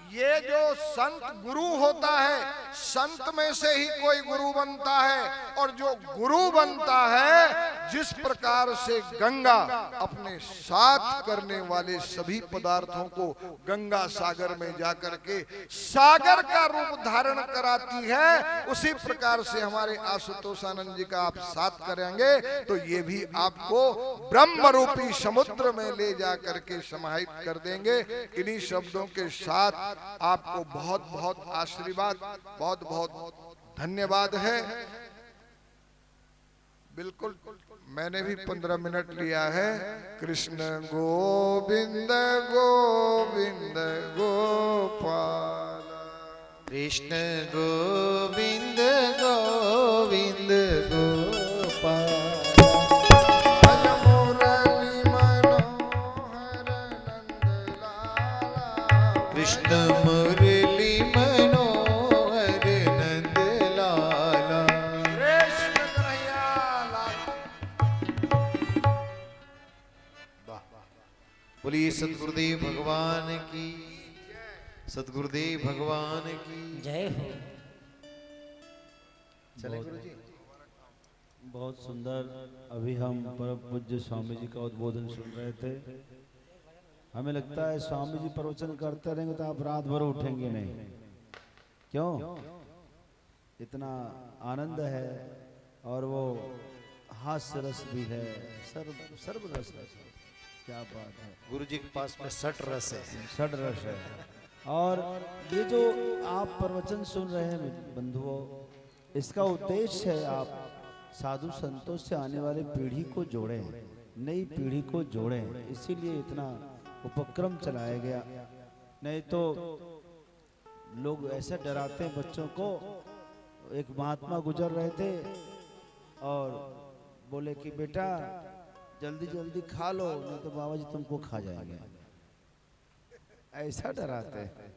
ये जो संत गुरु होता है, संत में से ही कोई गुरु बनता है। और जो गुरु बनता है, जिस प्रकार से गंगा अपने साथ करने वाले सभी पदार्थों को गंगा सागर में जाकर के सागर का रूप धारण कराती है, उसी प्रकार से हमारे आशुतोष आनंद जी का आप साथ करेंगे तो ये भी आपको ब्रह्म रूपी समुद्र में ले जाकर के समाहित कर देंगे। इन्हीं शब्दों के साथ आपको बहुत बहुत आशीर्वाद, बहुत बहुत धन्यवाद है। बिल्कुल मैंने भी 15 मिनट लिया है। कृष्ण गोविंद गोविंद गोपाल, कृष्ण गोविंद गोविंद गोपाल, कृष्ण मुरली मनोहर नंद लाला। बोलिए सतगुरुदेव भगवान की, सतगुरुदेव भगवान की जय हो। चले गुरु जी। बहुत सुंदर। अभी हम परम पूज्य स्वामी जी का उद्बोधन सुन रहे थे। हमें लगता है स्वामी जी प्रवचन करते रहेंगे तो आप रात भर उठेंगे नहीं। क्यों? इतना आनंद है और वो हास्य रस भी है, सर्व रस है। क्या बात है। गुरु जी के पास में सठ रस है, षड रस है। और ये जो आप प्रवचन सुन रहे हैं बंधुओं, इसका उद्देश्य है आप साधु संतों से आने वाली पीढ़ी को जोड़ें, नई पीढ़ी को जोड़ें। इसीलिए इतना उपक्रम चलाया गया। नहीं तो लोग ऐसे डराते हैं बच्चों को। एक महात्मा गुजर रहे थे और बोले कि बेटा जल्दी जल्दी खा लो, नहीं तो बाबा जी तुमको खा जाएंगे। ऐसा डराते हैं।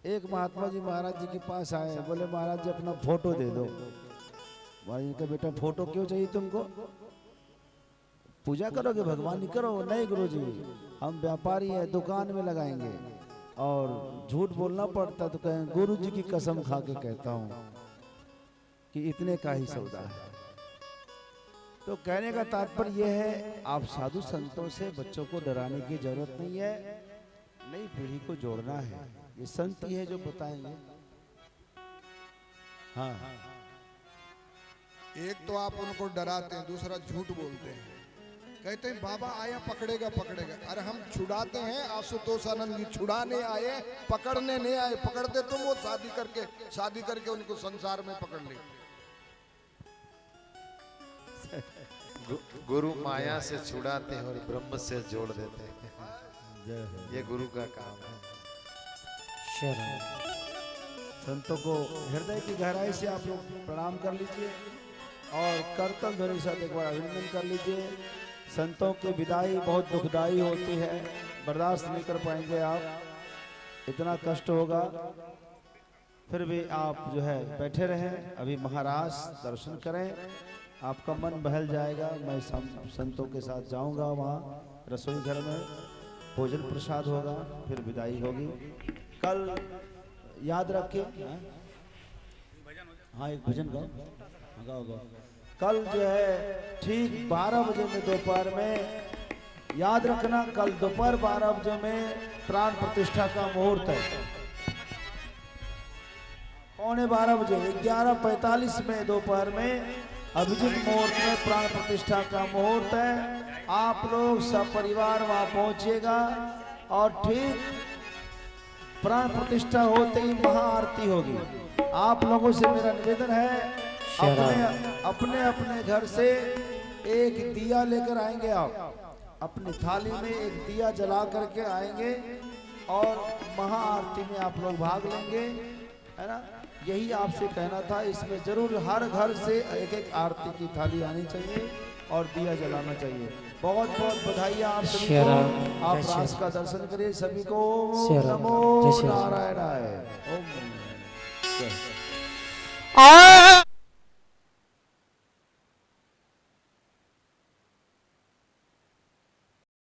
एक महात्मा जी महाराज जी के पास आए, बोले महाराज जी अपना फोटो दे दो। महाराज जी का बेटा फोटो क्यों चाहिए तुमको? पूजा करोगे, भगवान नहीं करो? नहीं गुरुजी, हम व्यापारी हैं, दुकान में लगाएंगे और झूठ बोलना पड़ता तो कहें गुरुजी की कसम खा के कहता हूँ कि इतने का ही सौदा है। तो कहने का तात्पर्य यह है, आप साधु संतों से बच्चों को डराने की जरूरत नहीं है, नई पीढ़ी को जोड़ना है। ये संत ही है जो बताएंगे। हाँ, एक तो आप उनको डराते हैं, दूसरा झूठ बोलते हैं। कहते हैं बाबा आया पकड़ेगा पकड़ेगा। अरे हम छुड़ाते हैं, आशुतोष आनंद जी छुड़ाने आए, पकड़ने नहीं आए। पकड़ते तुम, वो शादी करके उनको संसार में पकड़ ले। गुरु माया से छुड़ाते हैं और ब्रह्म से जोड़ देते हैं। ये गुरु का काम है। संतों को हृदय की गहराई से आप लोग प्रणाम कर लीजिए और करतल ध्वनि साथ एक बार अभिनंदन कर लीजिए। संतों की विदाई बहुत दुखदाई होती है, बर्दाश्त नहीं कर पाएंगे आप, इतना कष्ट होगा। फिर भी आप जो है बैठे रहें, अभी महाराज दर्शन करें, आपका मन बहल जाएगा। मैं संतों के साथ जाऊंगा, वहाँ रसोई घर में भोजन प्रसाद होगा, फिर विदाई होगी। कल याद रखिए, हाँ एक भजन गाओ। कल जो है ठीक 12 बजे में दोपहर में, याद रखना कल दोपहर 12 बजे में प्राण प्रतिष्ठा का मुहूर्त है। 11:15 बजे 11:45 में दोपहर में अभिजित मुहूर्त में प्राण प्रतिष्ठा का मुहूर्त है। आप लोग सब परिवार वहां पहुंचिएगा और ठीक प्राण प्रतिष्ठा होते ही महाआरती होगी। आप लोगों से मेरा निवेदन है अपने अपने घर से एक दिया लेकर आएंगे। आप अपनी थाली में एक दिया जला करके आएंगे और महाआरती में आप लोग भाग लेंगे, है ना। यही आपसे कहना था। इसमें जरूर हर घर से एक एक आरती की थाली आनी चाहिए और दिया जलाना चाहिए। बहुत बहुत बधाइयाँ आप सभी को। आप रास का दर्शन करिए सभी को। नमो नारायणाय। ओम।